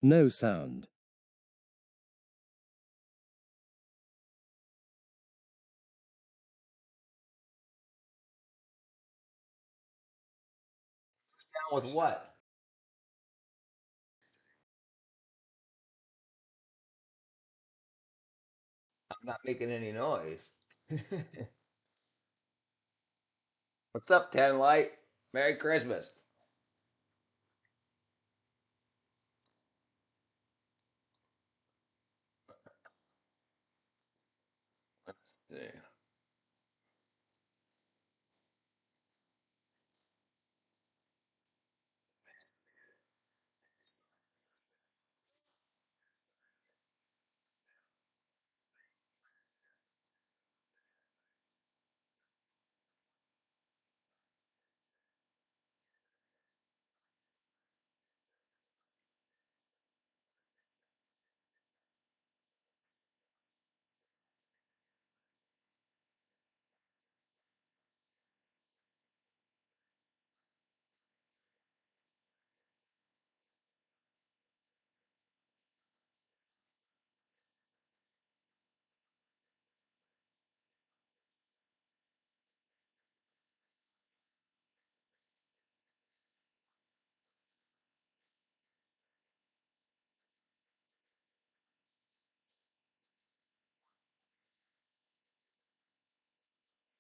No sound. Down with what? I'm not making any noise. What's up, Ten Light? Merry Christmas. Let's see.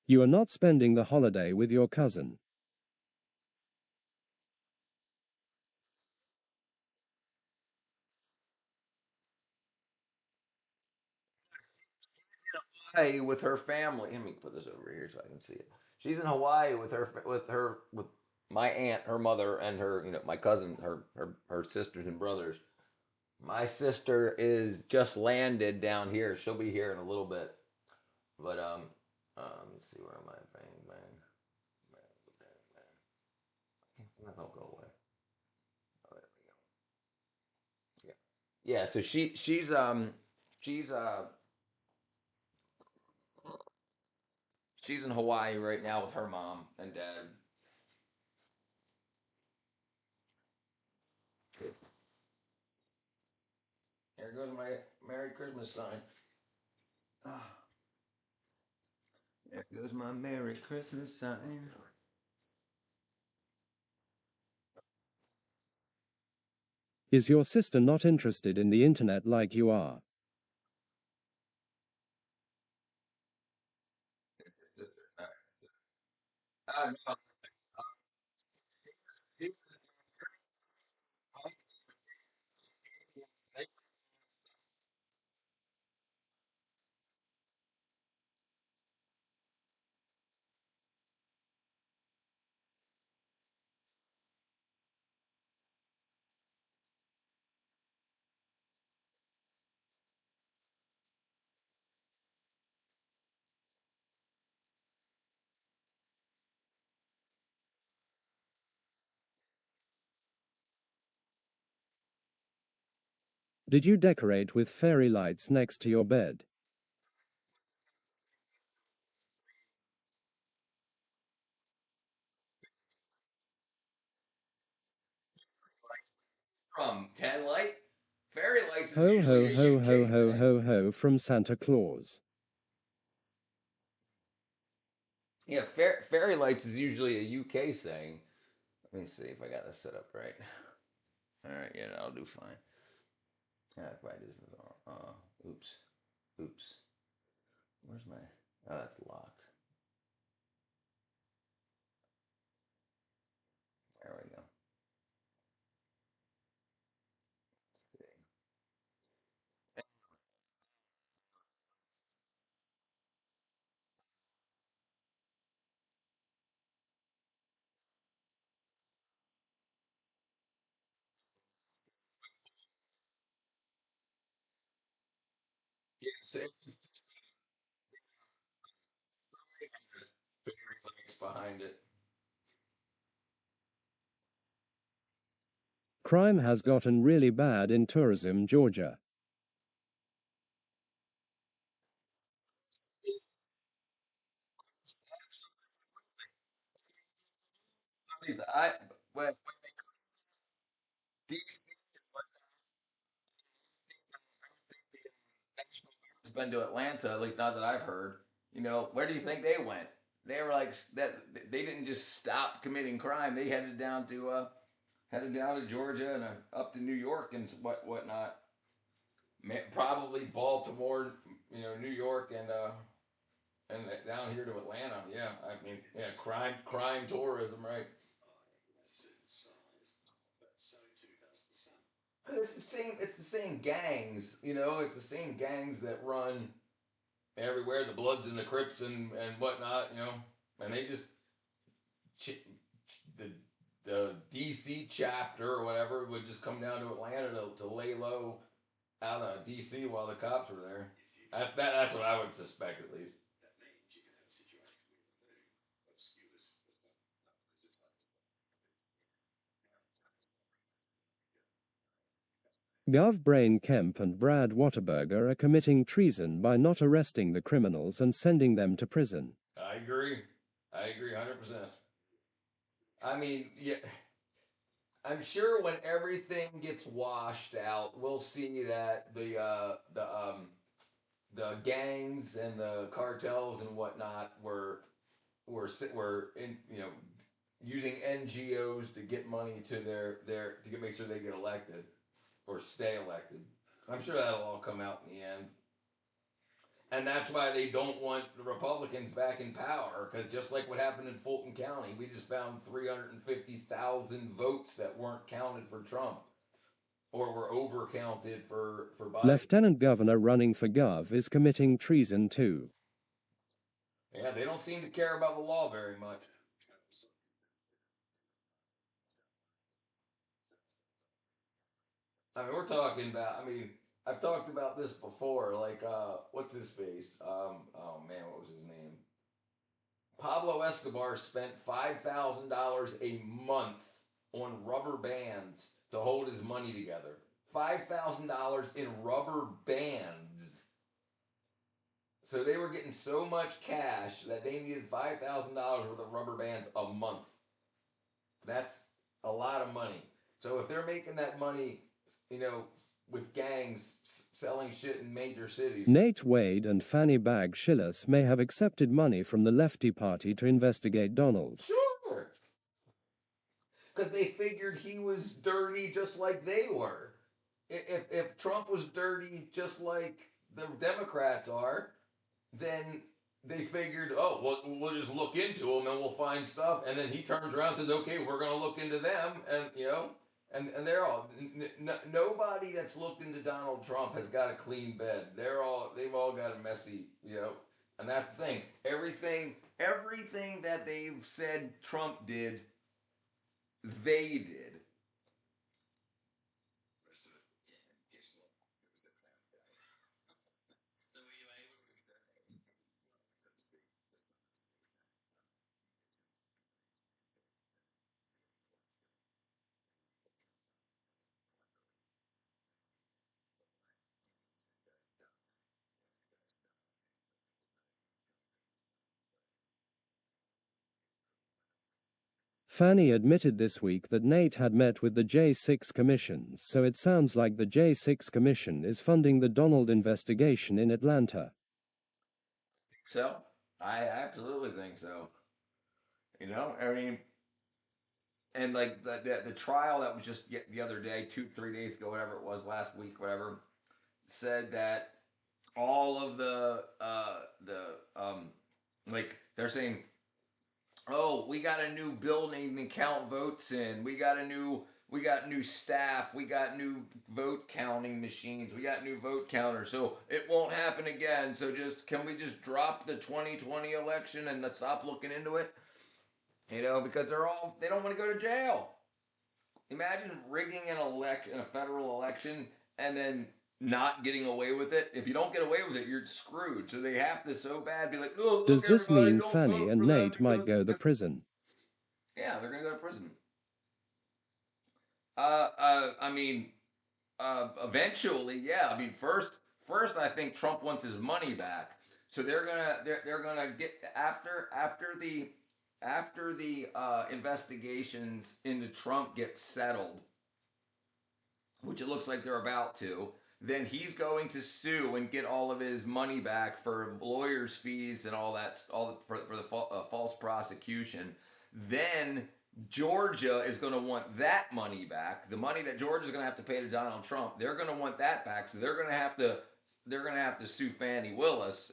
You are not spending the holiday with your cousin. Hawaii with her family. Let me put this over here so I can see it. She's in Hawaii with my aunt, her mother, and her my cousin, her sisters and brothers. My sister is just landed down here. She'll be here in a little bit. But let's see, where am I? Bang bang bang bang. Don't go away. Oh, there we go. Yeah. Yeah. So she's she's in Hawaii right now with her mom and dad. Here goes my Merry Christmas sign. Ah, there goes my Merry Christmas sign. Is your sister not interested in the internet like you are? No. Did you decorate with fairy lights next to your bed? From 10 Light? Fairy Lights is Ho ho usually a ho ho UK ho thing. ho ho from Santa Claus. Yeah, Fairy Lights is usually a UK saying. Let me see if I got this set up right. All right, yeah, that'll do fine. Yeah, if I do this wrong. Oops. Oops. Where's my. Oh, that's locked. There we go. Let's see. Yeah, so it's just there's Fairy Lights behind it. Crime has gotten really bad in tourism, Georgia. These I when DC been to Atlanta, at least not that I've heard. You know, where do you think they went? They were like that. They didn't just stop committing crime. They headed down to Georgia and up to New York and whatnot. Probably Baltimore, you know, New York and down here to Atlanta. Yeah, I mean, yeah, crime tourism, right? It's the same. It's the same gangs. You know, it's the same gangs that run everywhere. The Bloods and the Crips and whatnot. You know, and they just the DC chapter or whatever would just come down to Atlanta to lay low out of DC while the cops were there. That's what I would suspect, at least. Gov. Brain Kemp and Brad Whataburger are committing treason by not arresting the criminals and sending them to prison. I agree 100%. I mean, yeah, I'm sure when everything gets washed out, we'll see that the gangs and the cartels and whatnot were in, you know, using NGOs to get money to make sure they get elected or stay elected. I'm sure that'll all come out in the end. And that's why they don't want the Republicans back in power, because just like what happened in Fulton County, we just found 350,000 votes that weren't counted for Trump or were overcounted for Biden. Lieutenant Governor running for Gov is committing treason too. Yeah, they don't seem to care about the law very much. I mean, we're talking about, I mean, I've talked about this before, like, what's his face? Oh man, what was his name? Pablo Escobar spent $5,000 a month on rubber bands to hold his money together. $5,000 in rubber bands. So they were getting so much cash that they needed $5,000 worth of rubber bands a month. That's a lot of money. So if they're making that money, you know, with gangs selling shit in major cities. Nate Wade and Fanny Bag Schillis may have accepted money from the Lefty Party to investigate Donald. Sure. Because they figured he was dirty just like they were. If Trump was dirty just like the Democrats are, then they figured, oh, well, we'll just look into him and we'll find stuff. And then he turns around and says, okay, we're going to look into them. And, you know, and they're all, nobody that's looked into Donald Trump has got a clean bed. They've all got a messy, you know. And that's the thing. Everything that they've said Trump did, they did. Fanny admitted this week that Nate had met with the J6 Commission, so it sounds like the J6 Commission is funding the Donald investigation in Atlanta. So, I absolutely think so. You know, I mean, and like the trial that was just the other day, 2-3 days ago, whatever it was, last week, whatever, said that all of like they're saying, oh, we got a new building to count votes in. We got new staff. We got new vote counting machines. We got new vote counters. So it won't happen again. So can we just drop the 2020 election and stop looking into it? You know, because they don't want to go to jail. Imagine rigging a federal election and then not getting away with it. If you don't get away with it, you're screwed. So they have to so bad be like, oh, does this mean Fanny and Nate might go to prison? Yeah, they're gonna go to prison. I mean, eventually, yeah. I mean, first, I think Trump wants his money back. So they're gonna get after the investigations into Trump get settled, which it looks like they're about to. then he's going to sue and get all of his money back for lawyers' fees and all that, for the false prosecution. Then Georgia is going to want that money back. The money that Georgia is going to have to pay to Donald Trump, they're going to want that back. So they're going to have to sue Fani Willis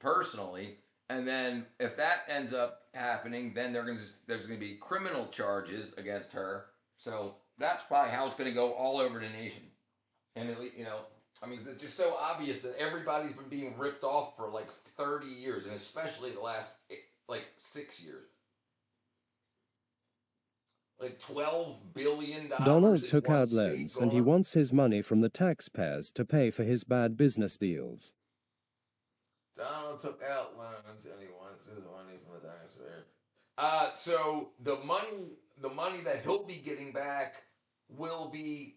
personally. And then if that ends up happening, then there's going to be criminal charges against her. So that's probably how it's going to go all over the nation. And I mean, it's just so obvious that everybody's been being ripped off for like 30 years, and especially the last like 6 years. Like $12 billion. Donald took out loans, and he wants his money from the taxpayers to pay for his bad business deals. Donald took out loans, and he wants his money from the taxpayers. So the money that he'll be getting back will be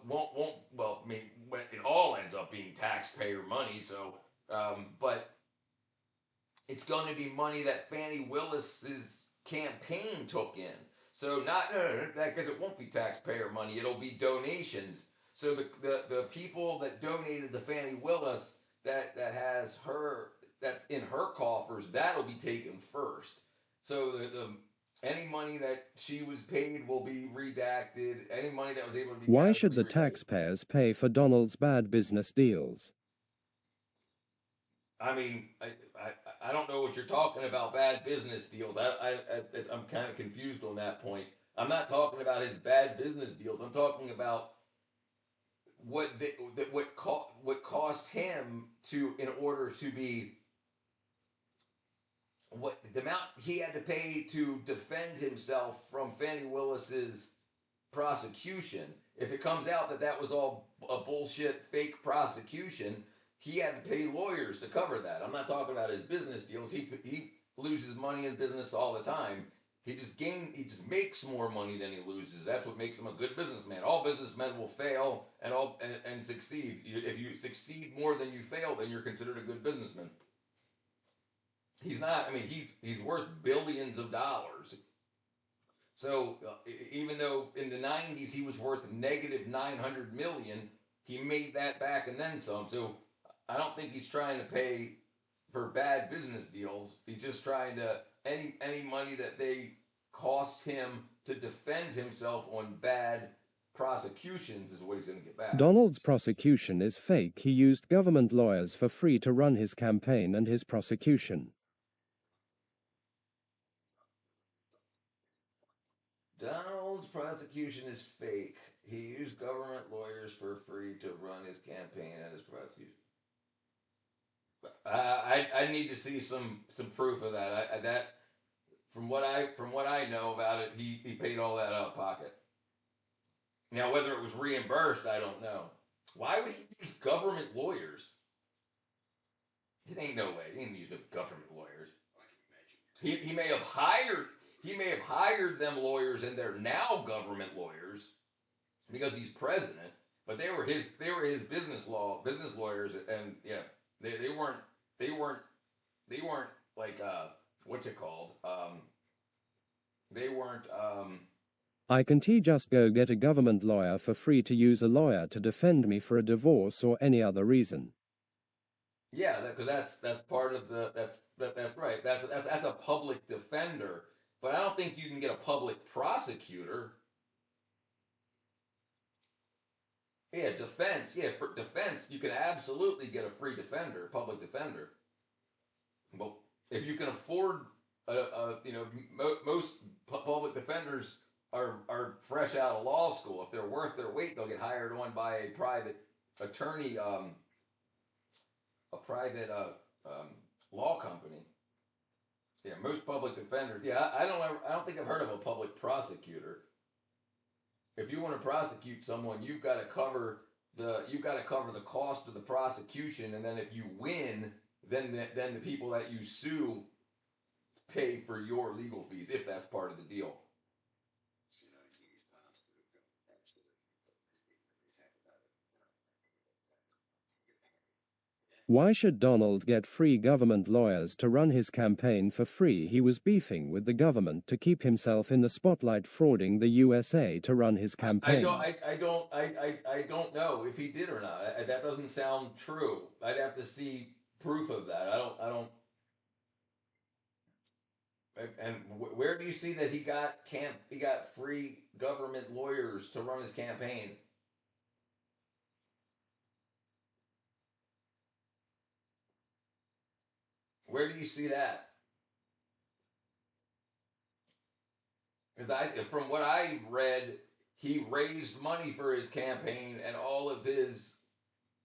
well, I mean, it all ends up being taxpayer money. So, but it's going to be money that Fani Willis's campaign took in. So because it won't be taxpayer money, it'll be donations. So the people that donated to Fani Willis that has her, that's in her coffers, that'll be taken first. So the any money that she was paid will be redacted. Any money that was able to be... Why should the taxpayers pay for Donald's bad business deals? I mean, I don't know what you're talking about, bad business deals. I'm kind of confused on that point. I'm not talking about his bad business deals. I'm talking about what cost him in order to be... what the amount he had to pay to defend himself from Fani Willis's prosecution. If it comes out that that was all a bullshit fake prosecution, he had to pay lawyers to cover that. I'm not talking about his business deals. He loses money in business all the time. He just makes more money than he loses. That's what makes him a good businessman. All businessmen will fail and succeed. If you succeed more than you fail, then you're considered a good businessman. He's not, I mean, he's worth billions of dollars. So even though in the 90s he was worth negative 900 million, he made that back and then some. So I don't think he's trying to pay for bad business deals. He's just trying to, any money that they cost him to defend himself on bad prosecutions is what he's going to get back. Donald's prosecution is fake. He used government lawyers for free to run his campaign and his prosecution. Donald's prosecution is fake. He used government lawyers for free to run his campaign and his prosecution. I need to see some proof of that. That from what I know about it, he paid all that out of pocket. Now whether it was reimbursed, I don't know. Why would he use government lawyers? It ain't no way. He didn't use the government lawyers. He may have hired them lawyers, and they're now government lawyers because he's president. But they were his business lawyers, and yeah, they weren't like what's it called? They weren't. I can't just go get a government lawyer for free to use a lawyer to defend me for a divorce or any other reason. Yeah, because that's part of that's right. That's a public defender, but I don't think you can get a public prosecutor. Yeah, defense. Yeah, for defense, you can absolutely get a free defender, public defender. But if you can afford, most public defenders are fresh out of law school. If they're worth their weight, they'll get hired on by a private attorney, a private law company. Yeah, most public defenders. Yeah, I don't think I've heard of a public prosecutor. If you want to prosecute someone, you've got to cover the cost of the prosecution, and then if you win, then the people that you sue pay for your legal fees, if that's part of the deal. Why should Donald get free government lawyers to run his campaign for free? He was beefing with the government to keep himself in the spotlight, frauding the USA to run his campaign. I don't know if he did or not. That doesn't sound true. I'd have to see proof of that. I don't. And where do you see that he got free government lawyers to run his campaign? Where do you see that? Because from what I read, he raised money for his campaign, and all of his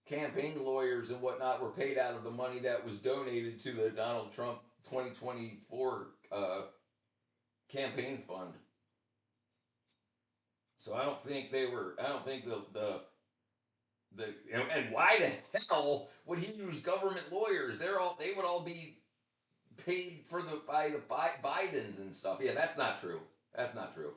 campaign lawyers and whatnot were paid out of the money that was donated to the Donald Trump 2024 campaign fund. So I don't think they were. I don't think and why the hell would he use government lawyers? They would all be paid by the Bidens and stuff. Yeah, that's not true. That's not true.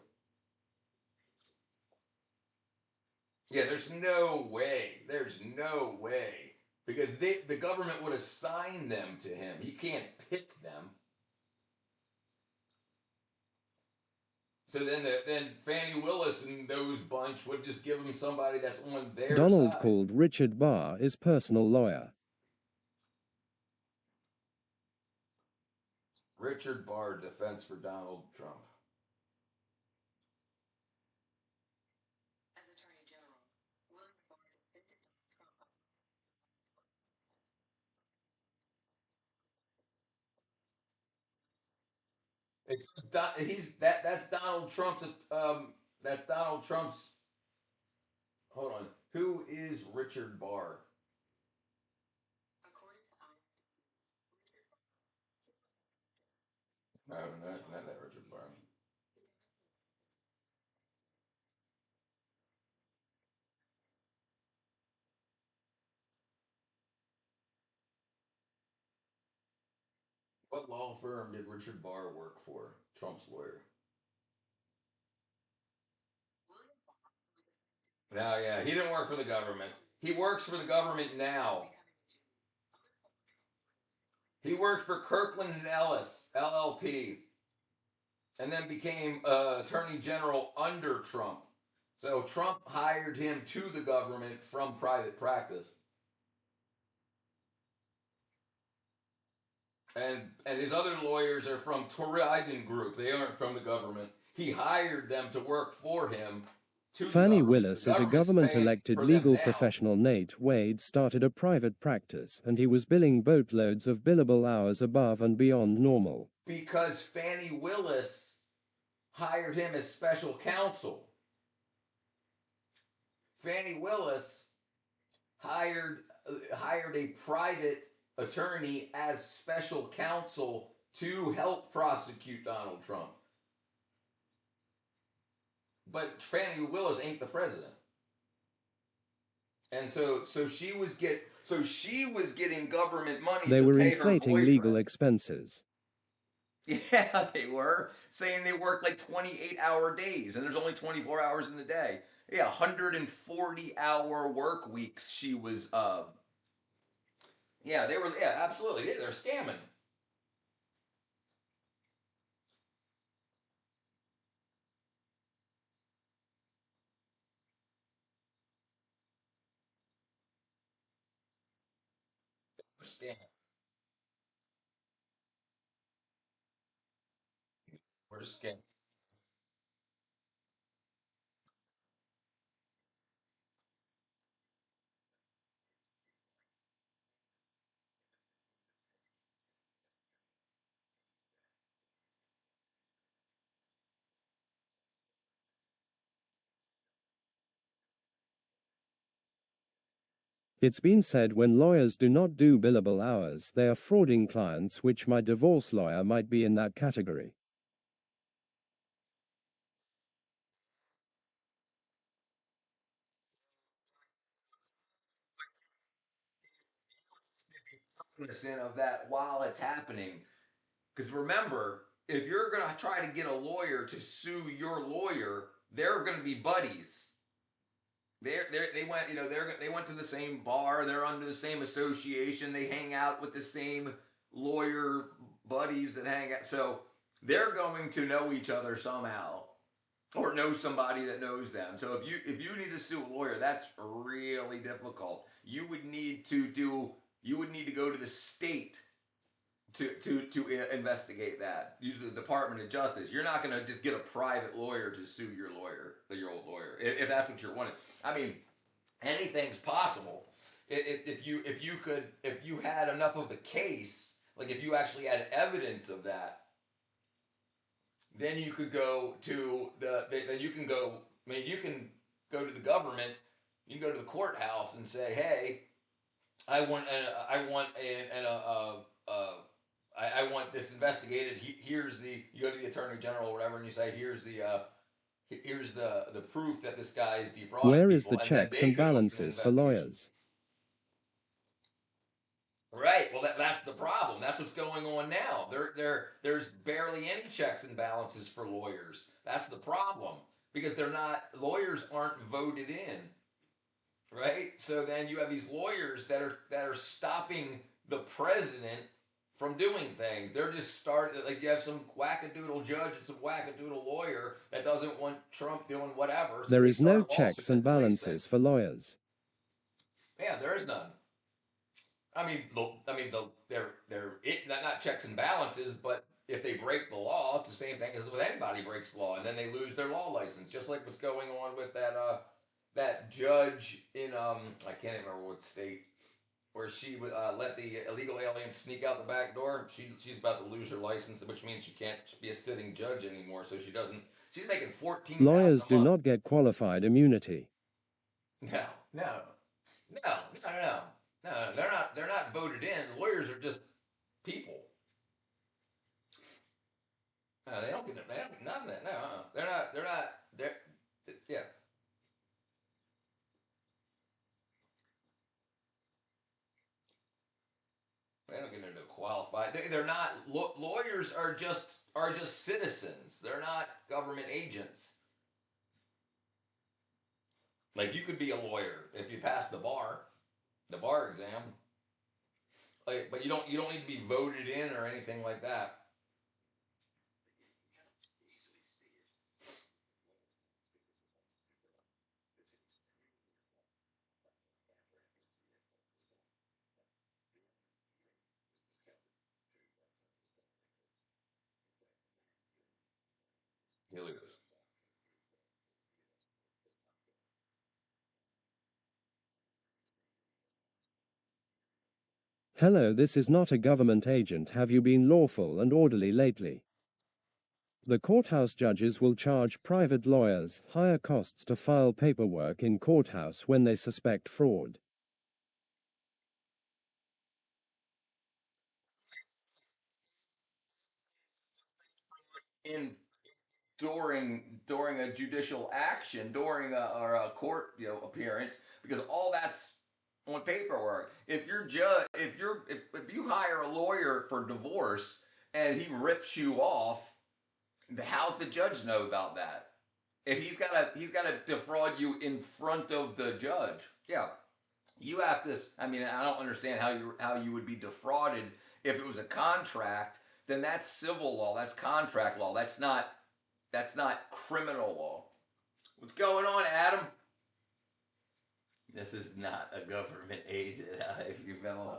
Yeah, there's no way. There's no way. Because the government would assign them to him. He can't pick them. So then Fannie Willis and those bunch would just give him somebody that's on their Donald side. called Richard Barr his personal lawyer. Richard Barr, defense for Donald Trump. As Attorney General, William Barr defended Trump. That's Donald Trump's that's Donald Trump's. Hold on. Who is Richard Barr? According to No, not that Richard Barr. What law firm did Richard Barr work for? Trump's lawyer. No, yeah, he didn't work for the government. He works for the government now. He worked for Kirkland and Ellis, LLP, and then became Attorney General under Trump. So Trump hired him to the government from private practice. And his other lawyers are from Torreiden Group. They aren't from the government. He hired them to work for him. Fannie Willis, as a government-elected legal professional, Nate Wade, started a private practice, and he was billing boatloads of billable hours above and beyond normal. Because Fannie Willis hired him as special counsel. Fannie Willis hired a private attorney as special counsel to help prosecute Donald Trump. But Fannie Willis ain't the president. And so she was getting government money. They were inflating legal expenses. Yeah, they were saying they worked like 28-hour days, and there's only 24 hours in the day. Yeah, 140-hour work weeks. She was yeah, they were, yeah, absolutely. They're scamming. They're scamming. We're scamming. It's been said when lawyers do not do billable hours, they are frauding clients, which my divorce lawyer might be in that category. Cognizant of that while it's happening. Because remember, if you're going to try to get a lawyer to sue your lawyer, they're going to be buddies. They went, they went to the same bar. They're under the same association. They hang out with the same lawyer buddies that hang out. So they're going to know each other somehow, or know somebody that knows them. So if you need to sue a lawyer, that's really difficult. You would need to go to the state to investigate that. Usually the Department of Justice. You're not going to just get a private lawyer to sue your old lawyer, if that's what you're wanting. I mean, anything's possible. If you had enough of a case, like if you actually had evidence of that, then you could go to you can go to the government, you can go to the courthouse and say, hey, I want this investigated. You go to the attorney general or whatever, and you say, here's the proof that this guy is defrauding. Where is the people, checks and balances for lawyers? Right. Well, that's the problem. That's what's going on now. There's barely any checks and balances for lawyers. That's the problem, because lawyers aren't voted in. Right. So then you have these lawyers that are stopping the president from doing things. They're just like you have some wackadoodle judge and some wackadoodle lawyer that doesn't want Trump doing whatever. So there is no checks and balances for lawyers. Yeah, there is none. They're not checks and balances, but if they break the law, it's the same thing as with anybody breaks the law, and then they lose their law license, just like what's going on with that judge in I can't even remember what state, where she let the illegal aliens sneak out the back door. She's about to lose her license, which means she can't be a sitting judge anymore. So she's making $14,000. Lawyers do not get qualified immunity. No. They're not voted in. Lawyers are just people. No, they don't get none of that. No, they're yeah. They don't get into qualified. They're not. Lawyers are just citizens. They're not government agents. Like, you could be a lawyer if you pass the bar exam. Like, but you don't need to be voted in or anything like that. Here it is. Hello, this is not a government agent. Have you been lawful and orderly lately? The courthouse judges will charge private lawyers higher costs to file paperwork in courthouse when they suspect fraud. During a judicial action, during a court appearance, because all that's on paperwork. If you hire a lawyer for divorce and he rips you off, how's the judge know about that? If he's gotta defraud you in front of the judge, yeah, you have to. I mean, I don't understand how you would be defrauded if it was a contract. Then that's civil law. That's contract law. That's not criminal law. What's going on, Adam? This is not a government agent. If you've been alone.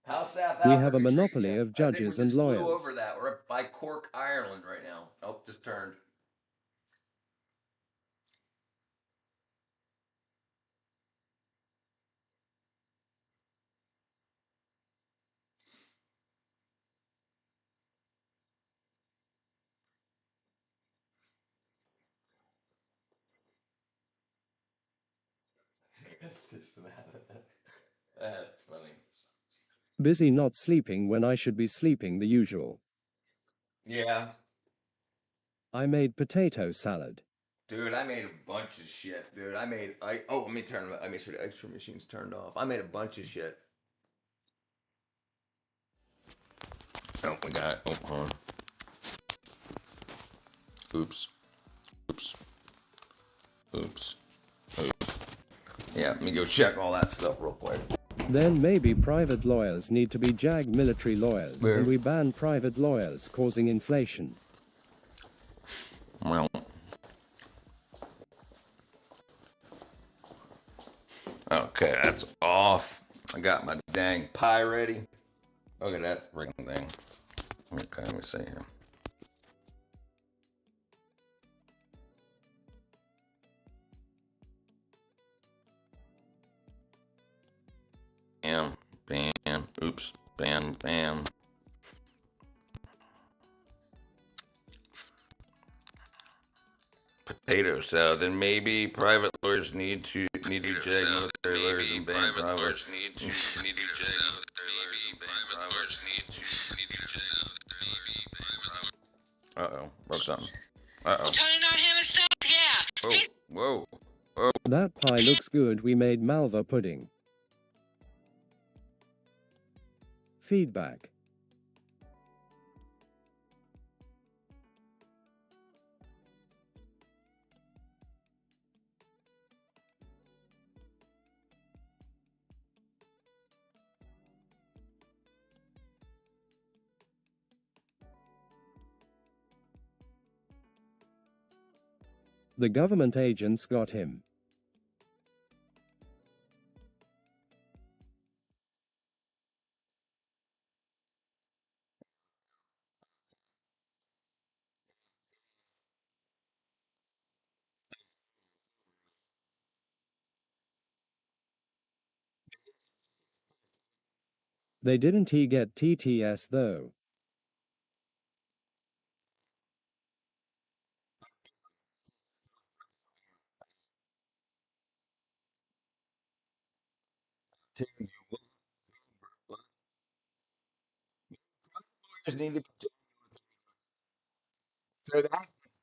How's South Africa? We have a monopoly of judges and lawyers. Flew over that. We're up by Cork, Ireland right now. Oh, just turned. That's funny. Busy not sleeping when I should be sleeping the usual. Yeah. I made potato salad. Dude, I made a bunch of shit, dude. let me make sure the extra machine's turned off. I made a bunch of shit. Oh, we got it. Oh, hold on. Oops. Oops. Oops. Oops. Yeah, let me go check all that stuff real quick. Then maybe private lawyers need to be JAG military lawyers, Where? and we ban private lawyers causing inflation. Well. Okay, that's off. I got my dang pie ready. Look at that freaking thing. Okay, let me see here. Bam, bam, oops, bam, bam. Potato salad. Then maybe private lawyers need to jag military lawyers and ban private lawyers need to jag Uh-oh, broke something. Uh-oh. Oh, whoa, whoa. That pie looks good. We made Malva pudding. Feedback. The government agents got him. They didn't he get TTS though.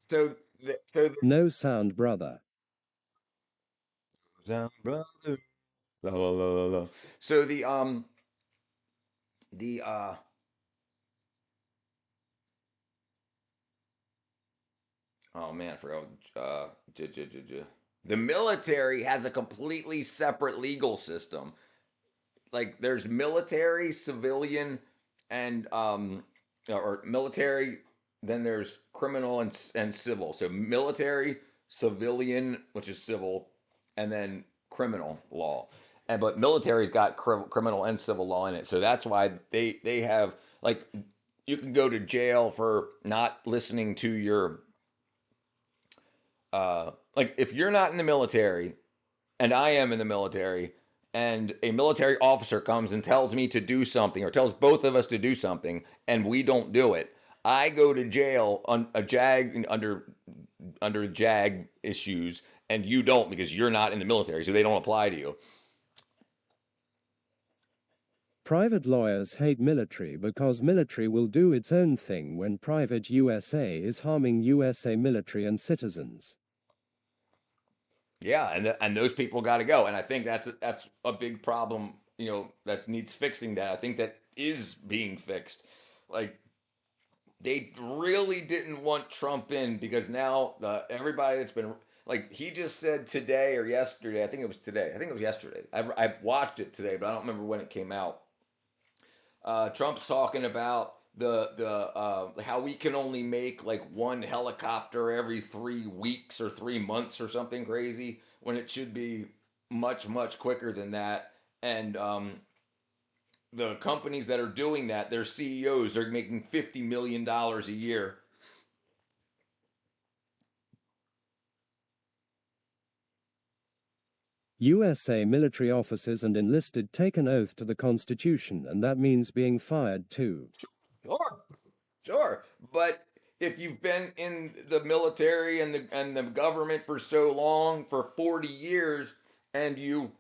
So that, so No sound, brother. the brother. La, la, la, la, la. So the oh man, I forgot. The military has a completely separate legal system. Like there's military, civilian, and or military. Then there's criminal and civil. So military, civilian, which is civil, and then criminal law. And but military's got criminal and civil law in it. So that's why they have like you can go to jail for not listening to your like if you're not in the military and I am in the military and a military officer comes and tells me to do something or tells both of us to do something and we don't do it, I go to jail on a JAG under JAG issues and you don't because you're not in the military, so they don't apply to you. Private lawyers hate military because military will do its own thing when private USA is harming USA military and citizens. Yeah, and those people got to go, and I think that's a big problem. You know, that needs fixing. That I think that is being fixed. Like they really didn't want Trump in because now everybody that's been like he just said today or yesterday. I think it was today. I think it was yesterday. I watched it today, but I don't remember when it came out. Trump's talking about the how we can only make like one helicopter every 3 weeks or 3 months or something crazy when it should be much quicker than that. And the companies that are doing that, their CEOs are making $50 million a year. USA military officers and enlisted take an oath to the Constitution, and that means being fired too. Sure. But if you've been in the military and the government for so long, for 40 years, and you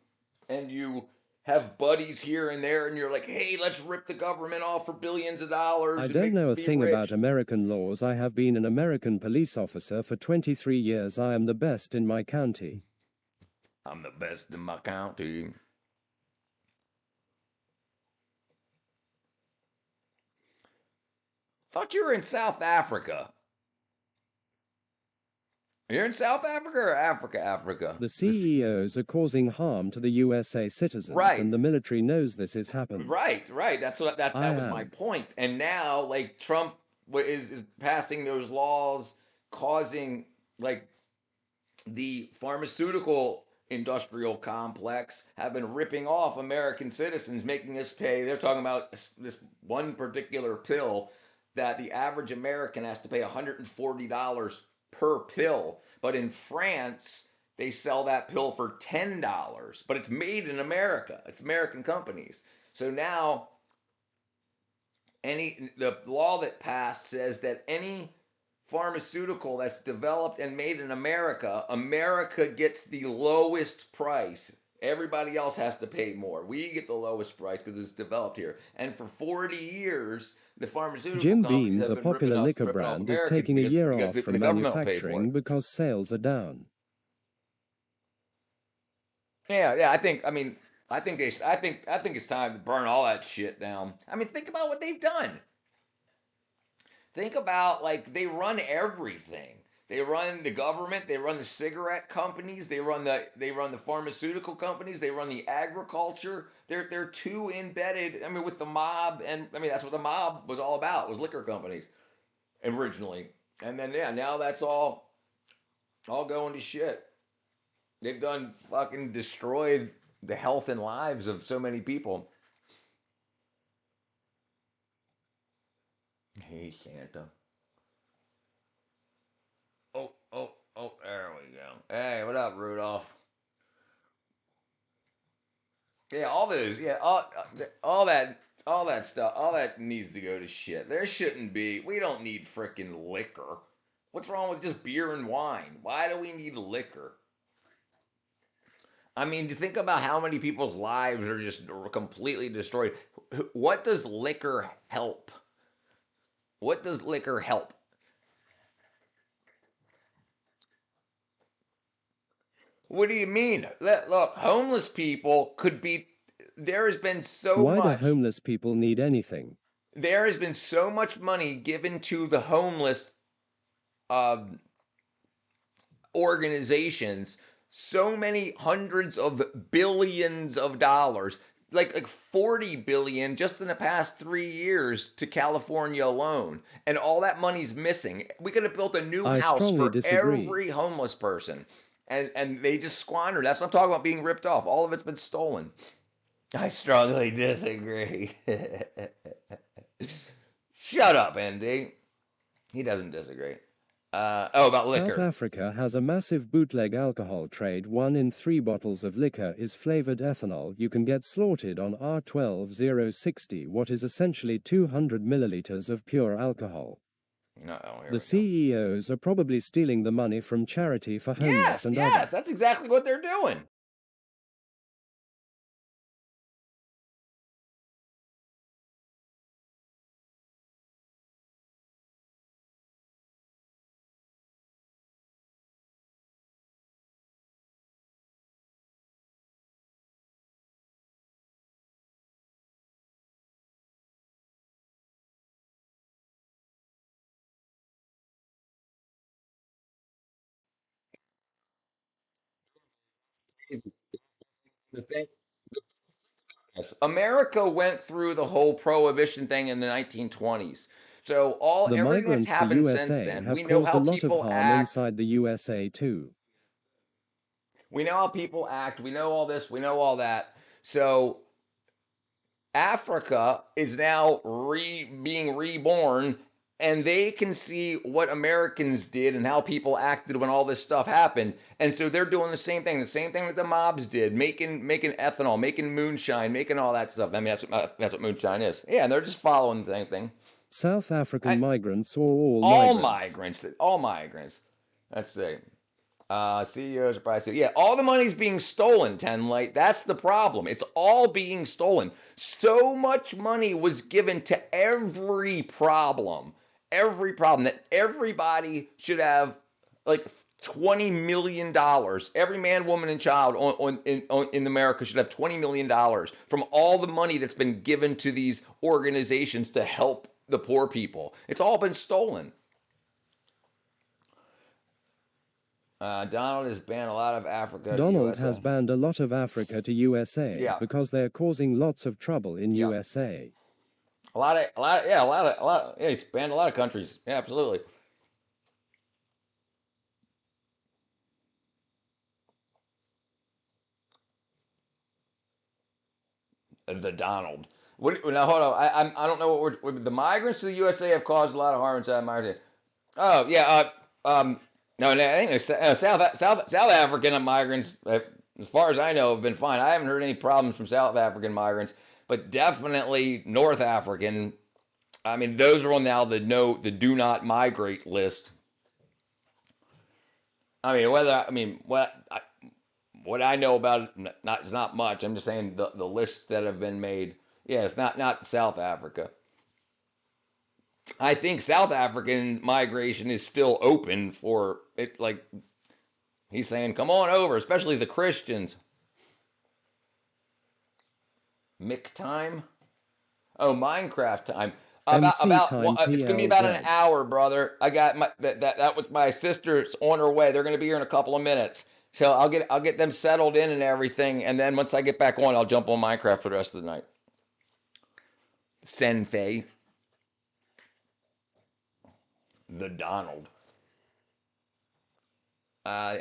have buddies here and there, and you're like, hey, let's rip the government off for billions of dollars. I don't know a thing about American laws. I have been an American police officer for 23 years. I am the best in my county. I'm the best in my county. Thought you were in South Africa. You're in South Africa or Africa? Africa. The CEOs are causing harm to the USA citizens, Right. and the military knows this is happening. Right. That's what that I was my am. point. And now, like Trump is passing those laws, causing like the pharmaceutical industrial complex have been ripping off American citizens, making us pay. They're talking about this one particular pill that the average American has to pay $140 per pill. But in France, they sell that pill for $10, but it's made in America. It's American companies. So now the law that passed says that any pharmaceutical that's developed and made in America, America gets the lowest price. Everybody else has to pay more. We get the lowest price because it's developed here. And for 40 years, the pharmaceutical Jim companies Beam, have the been popular liquor ripping off brand, is Americans taking a year because off from the government will pay for manufacturing it. because sales are down. Yeah. I think it's time to burn all that shit down. I mean, think about what they've done. Think about, like, they run everything. They run the government, they run the cigarette companies, they run the pharmaceutical companies, they run the agriculture. They're too embedded, I mean, with the mob, and I mean that's what the mob was all about, was liquor companies originally. And then now that's all going to shit. They've done fucking destroyed the health and lives of so many people. Hey, Santa. Oh, there we go. Hey, what up, Rudolph? Yeah, all those, all that stuff, all that needs to go to shit. There shouldn't be, we don't need frickin' liquor. What's wrong with just beer and wine? Why do we need liquor? I mean, think about how many people's lives are just completely destroyed. What does liquor help? What does liquor help? What do you mean? Look, homeless people could be. There has been so Why much. do homeless people need anything? There has been so much money given to the homeless organizations. So many hundreds of billions of dollars, like 40 billion just in the past 3 years to California alone, and all that money's missing. We could have built a new I house strongly for disagree. every homeless person, and they just squandered. That's what I'm talking about, being ripped off. All of it's been stolen. I strongly disagree. Shut up, Andy. He doesn't disagree. About liquor. South Africa has a massive bootleg alcohol trade. 1 in 3 bottles of liquor is flavored ethanol. You can get slaughtered on R12060, what is essentially 200 milliliters of pure alcohol. The CEOs are probably stealing the money from charity for homeless and others. Yes, that's exactly what they're doing. The thing, yes, America went through the whole prohibition thing in the 1920s. So The everything that's migrants to happened since USA then, have we know caused how a lot of people harm act. inside the USA too. We know how people act. We know all this. We know all that. So Africa is now being reborn, and they can see what Americans did and how people acted when all this stuff happened. And so they're doing the same thing that the mobs did, making ethanol, making moonshine, making all that stuff. I mean, that's what moonshine is. Yeah, and they're just following the same thing. South African migrants or all migrants? All migrants. Let's see. CEOs are probably all the money's being stolen, 10 Light. That's the problem. It's all being stolen. So much money was given to every problem that everybody should have, like $20 million. Every man, woman, and child in America should have $20 million from all the money that's been given to these organizations to help the poor people. It's all been stolen. Donald has banned a lot of Africa to Donald USA. has banned a lot of Africa to USA Yeah. because they're causing lots of trouble in Yeah. USA. Yeah, he's banned a lot of countries. Yeah, absolutely. The Donald. Now hold on. I don't know what the migrants to the USA have caused a lot of harm inside migrants. Oh yeah. No, I think South African migrants, as far as I know, have been fine. I haven't heard any problems from South African migrants, but definitely North African. I mean, those are on now the do not migrate list. I mean, what I know about it, it's not much. I'm just saying the lists that have been made. Yeah, it's not South Africa. I think South African migration is still open for it. Like he's saying, come on over, especially the Christians. Mick time? Oh, Minecraft time. It's gonna be about an hour, brother. I got that was my sister's on her way. They're gonna be here in a couple of minutes. So I'll get them settled in and everything, and then once I get back on, I'll jump on Minecraft for the rest of the night. Senfei. The Donald. The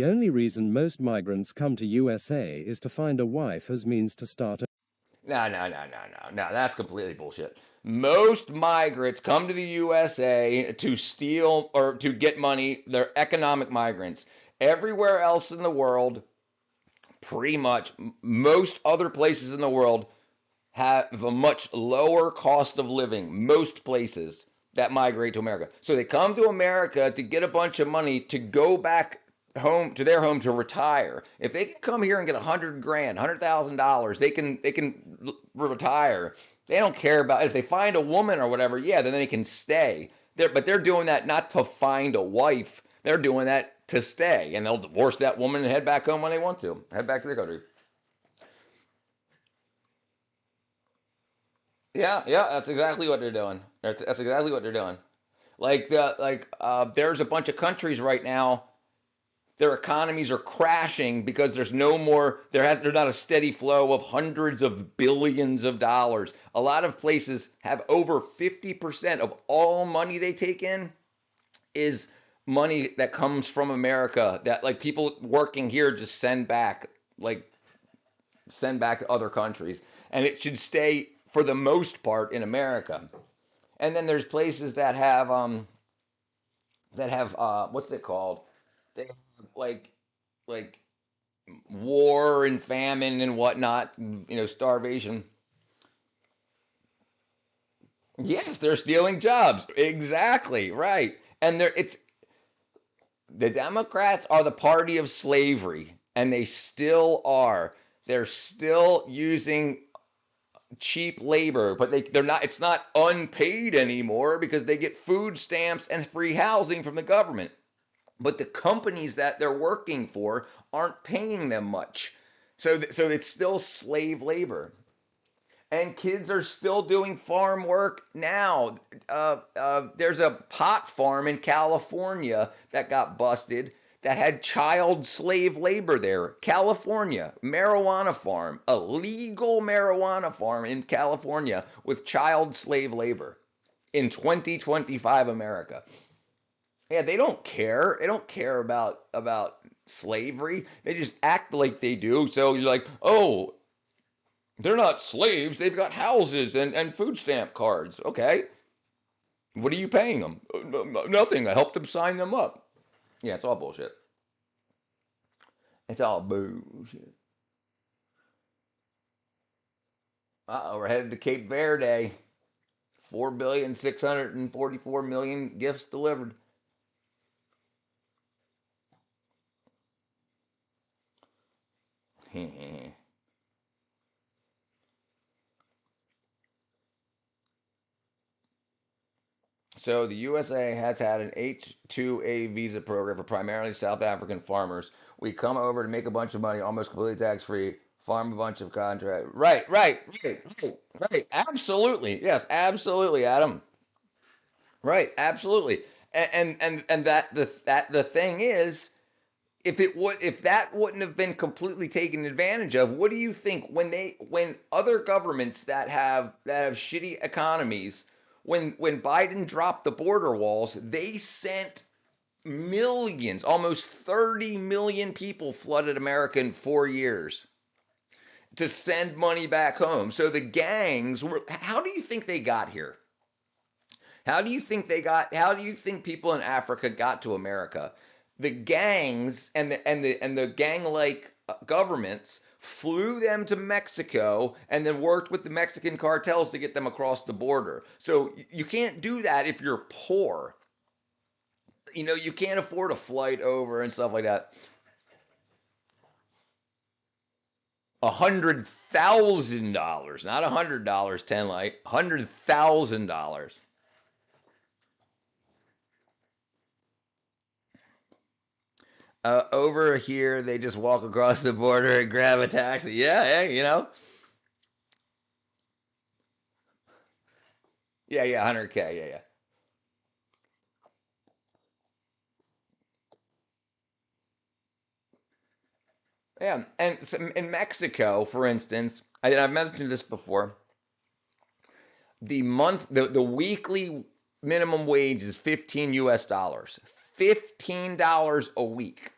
only reason most migrants come to USA is to find a wife as means to start a... No. That's completely bullshit. Most migrants come to the USA to steal or to get money. They're economic migrants. Everywhere else in the world, pretty much most other places in the world have a much lower cost of living. Most places that migrate to America. So they come to America to get a bunch of money to go back home to their home to retire. If they can come here and get $100,000, $100,000, they can retire. They don't care about if they find a woman or whatever. Yeah, then they can stay. But they're doing that not to find a wife. They're doing that to stay, and they'll divorce that woman and head back home when they want to. Head back to their country. Yeah, that's exactly what they're doing. That's exactly what they're doing. There's a bunch of countries right now. Their economies are crashing because there's not a steady flow of hundreds of billions of dollars. A lot of places have over 50% of all money they take in is money that comes from America that like people working here just send back to other countries, and it should stay for the most part in America. And then there's places that have what's it called? They have like war and famine and whatnot, starvation. Yes, they're stealing jobs. Exactly, right. And the Democrats are the party of slavery, and they still are. They're still using cheap labor, but they're not. It's not unpaid anymore because they get food stamps and free housing from the government. But the companies that they're working for aren't paying them much, so it's still slave labor. And kids are still doing farm work now. There's a pot farm in California that got busted that had child slave labor there. California, marijuana farm, a legal marijuana farm in California with child slave labor in 2025 America. Yeah, they don't care. They don't care about slavery. They just act like they do. So you're like, oh, they're not slaves. They've got houses and food stamp cards. Okay. What are you paying them? Nothing. I helped them sign them up. Yeah, it's all bullshit. It's all bullshit. We're headed to Cape Verde. 4,644,000,000 gifts delivered. So the USA has had an H-2A visa program for primarily South African farmers. We come over to make a bunch of money, almost completely tax-free, farm a bunch of contract. Right. Absolutely. Yes, absolutely, Adam. Right, absolutely. and that the thing is, if that wouldn't have been completely taken advantage of, what do you think when other governments that have shitty economies, when Biden dropped the border walls, they sent millions, almost 30 million people flooded America in 4 years to send money back home. So the gangs were, how do you think they got here? How do you think people in Africa got to America? The gangs and the gang-like governments flew them to Mexico and then worked with the Mexican cartels to get them across the border. So you can't do that if you're poor. You can't afford a flight over and stuff like that. $100,000, not $100, 10 light, $100,000. Over here, they just walk across the border and grab a taxi. Yeah, Yeah, 100K, yeah. Yeah, and so in Mexico, for instance, I've mentioned this before. The weekly minimum wage is 15 US dollars. $15 a week.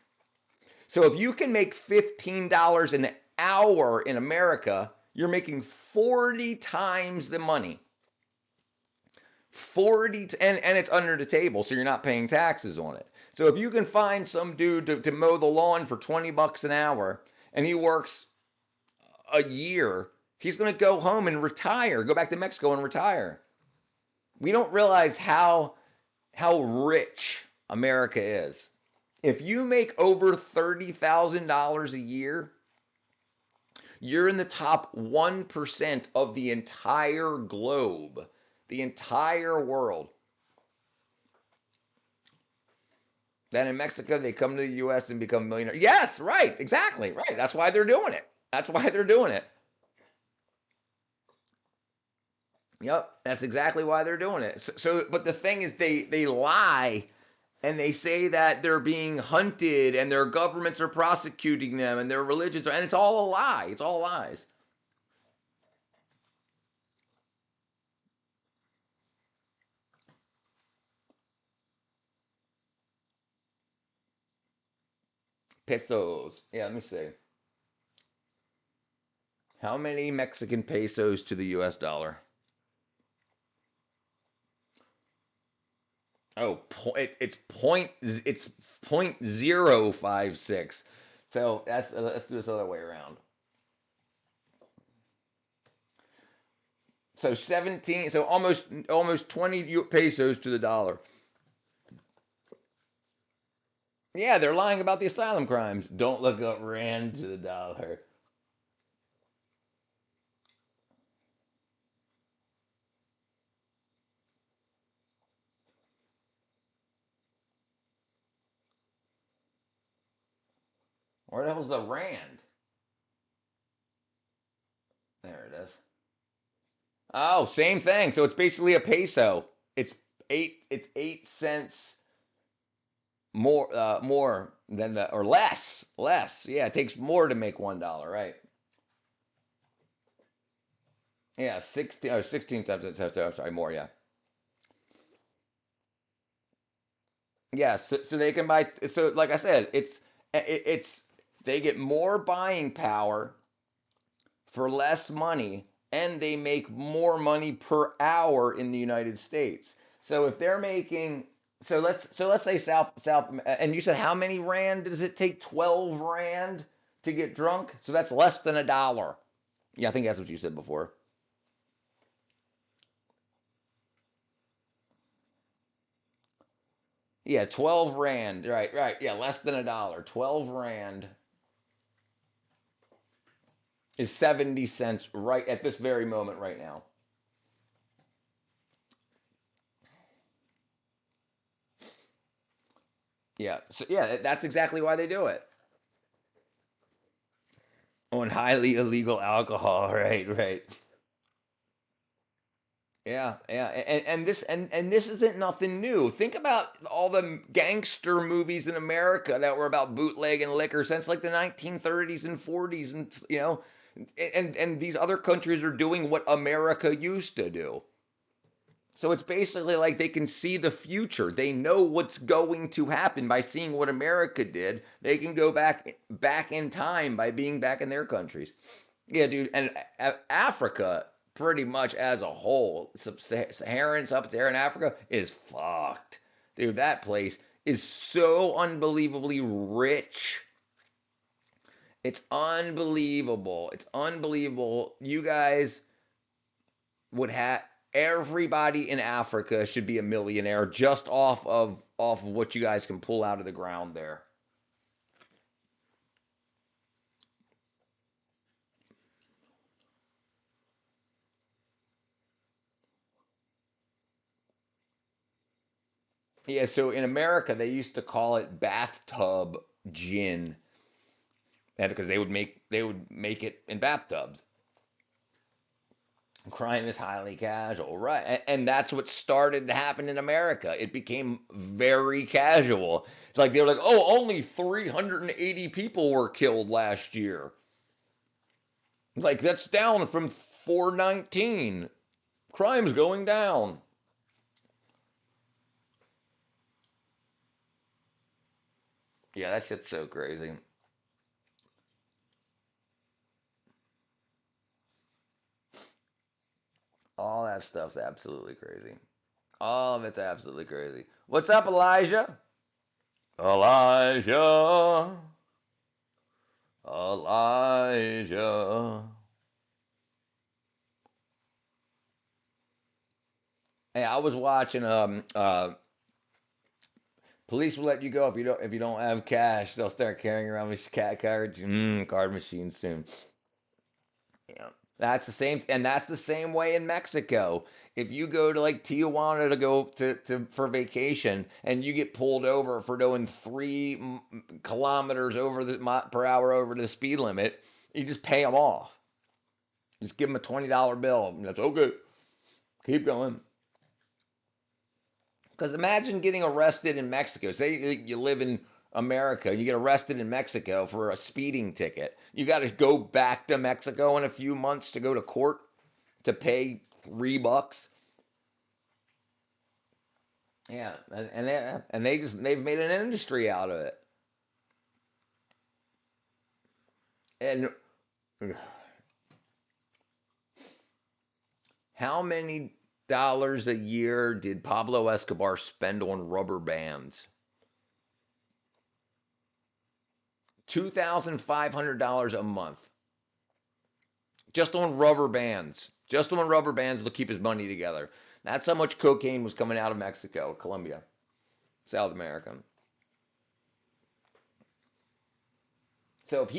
So if you can make $15 an hour in America, you're making 40 times the money. 40 and it's under the table, so you're not paying taxes on it. So if you can find some dude to mow the lawn for $20 an hour and he works a year, he's going to go home and retire, go back to Mexico and retire. We don't realize how rich America is. If you make over $30,000 a year, you're in the top 1% of the entire globe, the entire world. Then in Mexico, they come to the U.S. and become millionaires. Yes, right, exactly, right. That's why they're doing it. Yep, that's exactly why they're doing it. So but the thing is, they lie, and they say that they're being hunted, and their governments are prosecuting them, and their religions are, and it's all a lie. It's all lies. Pesos. Yeah, let me see. How many Mexican pesos to the US dollar? Oh, it's 0.056. So let's do this other way around. So 17, so almost 20 pesos to the dollar. Yeah, they're lying about the asylum crimes. Don't look up rand to the dollar. Where the hell's the rand? There it is. Oh, same thing. So it's basically a peso. It's 8 cents more than or less. Yeah, it takes more to make $1, right? Yeah, 16 cents. Sorry, more, yeah. Yeah, so they can buy, so like I said, it's they get more buying power for less money, and they make more money per hour in the United States. So if they're making, let's say South, and you said how many rand does it take? 12 rand to get drunk. So that's less than $1. Yeah, I think that's what you said before. Yeah, 12 rand. Right. Yeah, less than $1. 12 rand is 70 cents right at this very moment right now. Yeah. So yeah, that's exactly why they do it. On highly illegal alcohol, right. Yeah, yeah, and this isn't nothing new. Think about all the gangster movies in America that were about bootleg and liquor since like the 1930s and 40s, and and these other countries are doing what America used to do. So it's basically like they can see the future. They know what's going to happen by seeing what America did. They can go back in time by being back in their countries. Yeah, dude, and Africa pretty much as a whole, Saharan, sub-Saharan Africa is fucked. Dude, that place is so unbelievably rich. It's unbelievable. It's unbelievable. You guys would have everybody in Africa should be a millionaire just off of what you guys can pull out of the ground there. Yeah, so in America they used to call it bathtub gin, and because they would make it in bathtubs. Crime is highly casual, right? And that's what started to happen in America. It became very casual. It's like they were like, "Oh, only 380 people were killed last year." Like that's down from 419. Crime's going down. Yeah, that shit's so crazy. All that stuff's absolutely crazy. All of it's absolutely crazy. What's up, Elijah? Elijah. Elijah. Hey, I was watching police will let you go if you don't have cash. They'll start carrying around with cat cards, card machines soon. Yeah. That's the same way in Mexico. If you go to like Tijuana to go to for vacation and you get pulled over for going 3 kilometers over the per hour over the speed limit, you just pay them off. Just give them a $20 bill. And that's okay. Keep going. Because imagine getting arrested in Mexico. Say you live in America, you get arrested in Mexico for a speeding ticket. You got to go back to Mexico in a few months to go to court to pay $3. Yeah, they've made an industry out of it. And how many dollars a year did Pablo Escobar spend on rubber bands? $2,500 a month. Just on rubber bands. Just on rubber bands to keep his money together. That's how much cocaine was coming out of Mexico, Colombia, South America. So if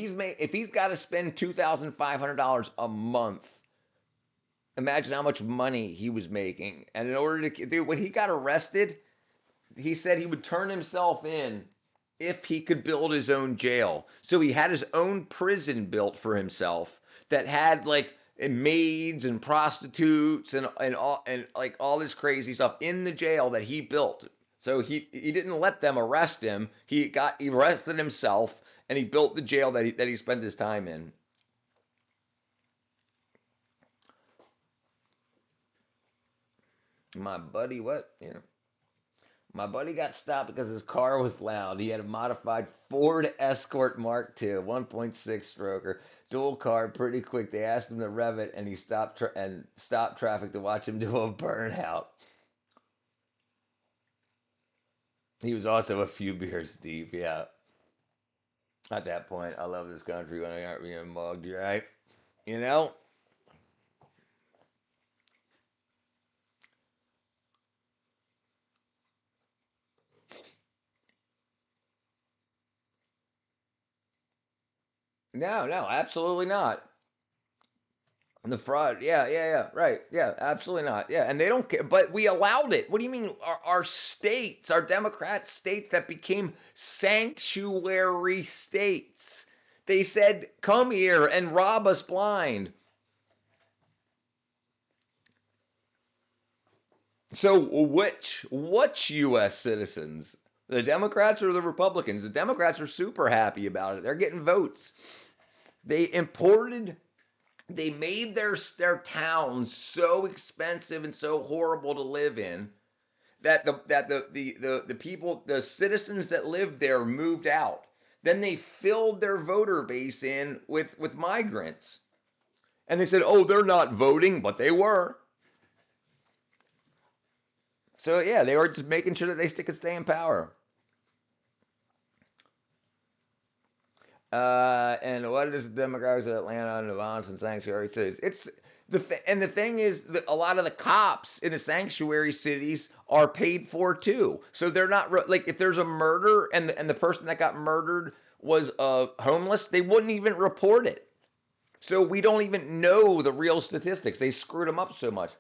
he's got to spend $2,500 a month, imagine how much money he was making. And in order to do when he got arrested, he said he would turn himself in if he could build his own jail. So he had his own prison built for himself that had like maids and prostitutes and like all this crazy stuff in the jail that he built. So he didn't let them arrest him. He arrested himself and he built the jail that he spent his time in. My buddy, what? Yeah. My buddy got stopped because his car was loud. He had a modified Ford Escort Mark II, 1.6 stroker, dual carb, pretty quick. They asked him to rev it, and he stopped traffic to watch him do a burnout. He was also a few beers deep. Yeah. At that point, I love this country when I got being mugged, right? You know. No, no, absolutely not. The fraud, yeah, right, yeah, absolutely not, yeah, and they don't care, but we allowed it. What do you mean? Our states, our Democrat states that became sanctuary states, they said, "Come here and rob us blind." So which U.S. citizens, the Democrats or the Republicans? The Democrats are super happy about it. They're getting votes. They made their towns so expensive and so horrible to live in that the people, the citizens that lived there moved out. Then they filled their voter base in with migrants. And they said, "Oh, they're not voting," but they were. So yeah, they were just making sure that they could stay in power. And what is the demographics of Atlanta and Nevada and sanctuary cities? It's the thing is that a lot of the cops in the sanctuary cities are paid for too. So they're not like if there's a murder and the person that got murdered was homeless, they wouldn't even report it. So we don't even know the real statistics. They screwed them up so much.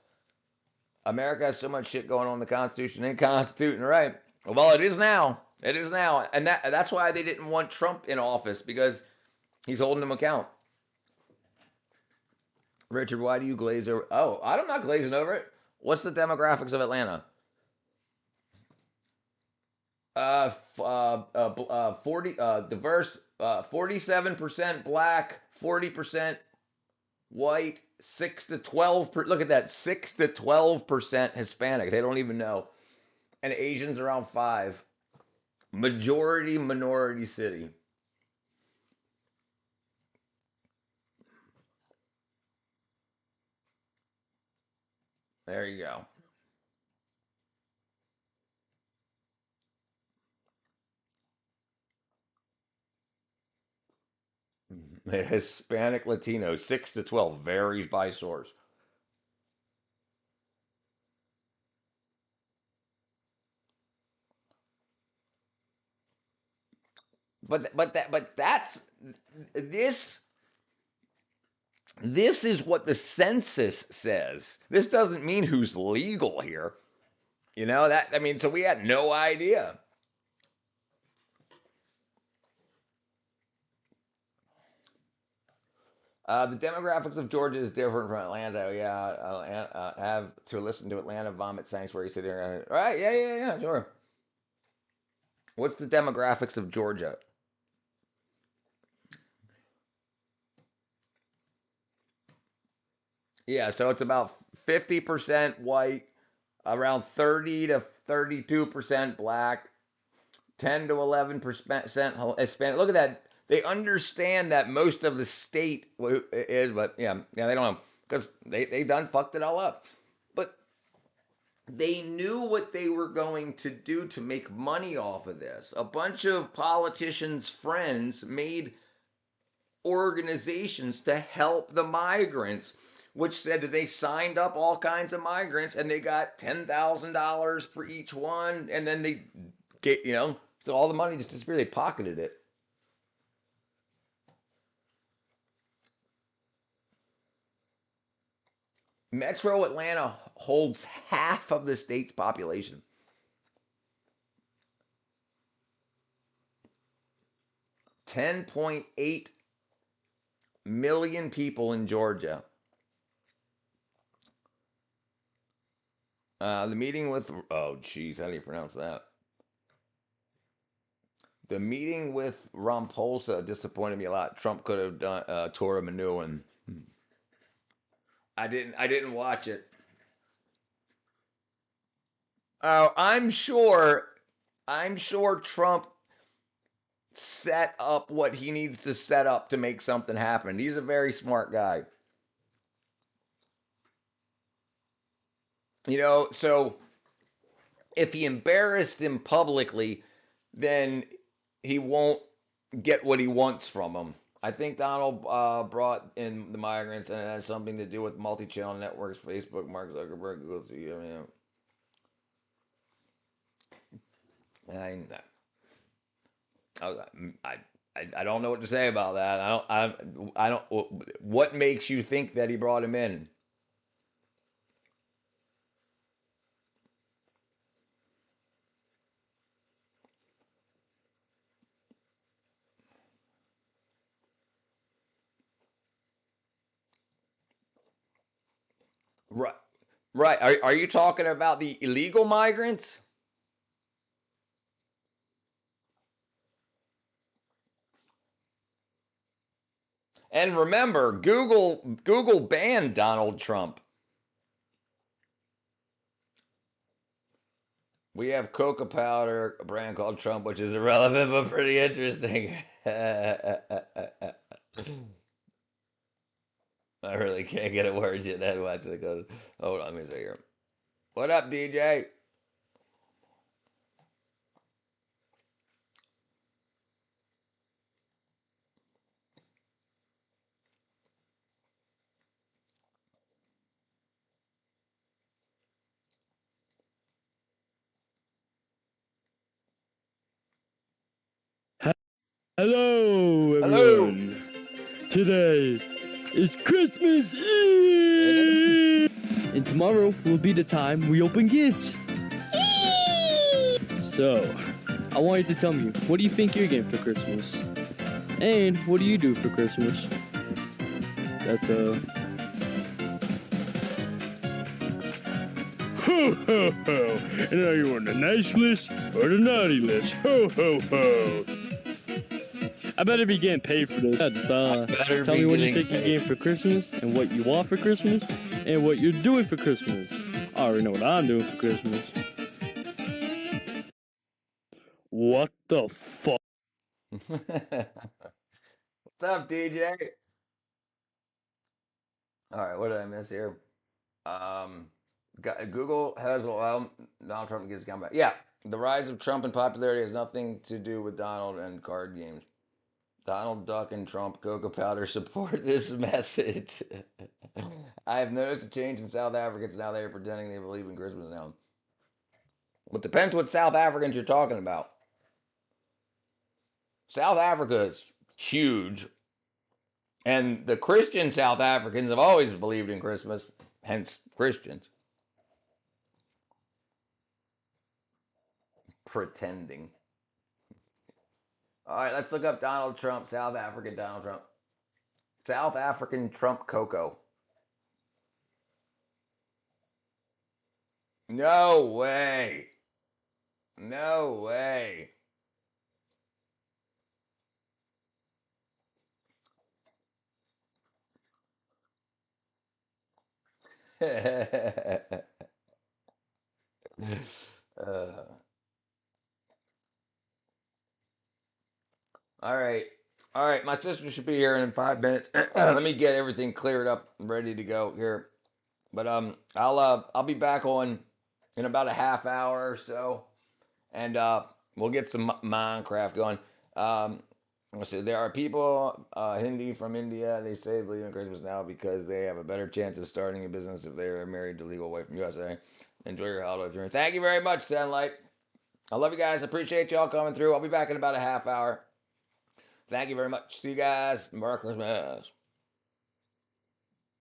America has so much shit going on in the Constitution and Constitution, right? Well, it is now. It is now, and that's why they didn't want Trump in office, because he's holding them account. Richard, why do you glaze over? Oh, I'm not glazing over it. What's the demographics of Atlanta? 40 diverse, 47% black, 40% white, 6 to 12. Look at that, 6 to 12% Hispanic. They don't even know, and Asians around 5. Majority minority city. There you go. Hispanic Latino, 6 to 12, varies by source. But that's this this is what the census says. This doesn't mean who's legal here. You know that, I mean, so we had no idea. The demographics of Georgia is different from Atlanta. Yeah, have to listen to Atlanta Vomit Sanctuary City. Right? Yeah, sure. What's the demographics of Georgia? Yeah, so it's about 50% white, around 30 to 32% black, 10 to 11% Hispanic. Look at that. They understand that most of the state is, but yeah, they don't know because they done fucked it all up. But they knew what they were going to do to make money off of this. A bunch of politicians' friends made organizations to help the migrants, which said that they signed up all kinds of migrants and they got $10,000 for each one, and then they get, so all the money just disappeared. They pocketed it. Metro Atlanta holds half of the state's population. 10.8 million people in Georgia. The meeting with, oh geez, how do you pronounce that? The meeting with Ramaphosa disappointed me a lot. Trump could have done tore him a new one. I didn't watch it. Oh, I'm sure Trump set up what he needs to set up to make something happen. He's a very smart guy. So if he embarrassed him publicly, then he won't get what he wants from him. I think Donald brought in the migrants, and it has something to do with multi-channel networks, Facebook, Mark Zuckerberg, Google. I don't know what to say about that. I don't. What makes you think that he brought him in? Right. Right. Are you talking about the illegal migrants? And remember, Google banned Donald Trump. We have coca powder, a brand called Trump, which is irrelevant but pretty interesting. I really can't get a word yet. That much because hold on, let me see here. What up, DJ? Hello, Hello. everyone. Today is Christmas It Eve, and tomorrow will be the time we open gifts. So, I want you to tell me, what do you think you're getting for Christmas? And what do you do for Christmas? That's ho ho ho! And are you on the nice list or the naughty list? Ho ho ho! I better be getting paid for this. Just tell me what you think you're getting for Christmas and what you want for Christmas and what you're doing for Christmas. I already know what I'm doing for Christmas. What the fuck? What's up, DJ? All right, what did I miss here? Google has allowed Donald Trump to get his account back. Yeah, the rise of Trump in popularity has nothing to do with Donald and card games. Donald Duck and Trump cocoa powder support this message. I have noticed a change in South Africans. Now they are pretending they believe in Christmas now. Well, it depends what South Africans you're talking about. South Africa is huge. And the Christian South Africans have always believed in Christmas, hence Christians. Pretending. All right, let's look up Donald Trump, South African Donald Trump. South African Trump cocoa. No way. No way. All right. All right. My sister should be here in 5 minutes. Let me get everything cleared up and ready to go here. But I'll be back on in about a half hour or so. And we'll get some Minecraft going. Let's see. There are people, Hindi from India. They say they believe in Christmas now because they have a better chance of starting a business if they are married to legal wife from USA. Enjoy your holiday. Thank you very much, Sunlight. I love you guys. I appreciate y'all coming through. I'll be back in about a half hour. Thank you very much. See you guys. Merry Christmas.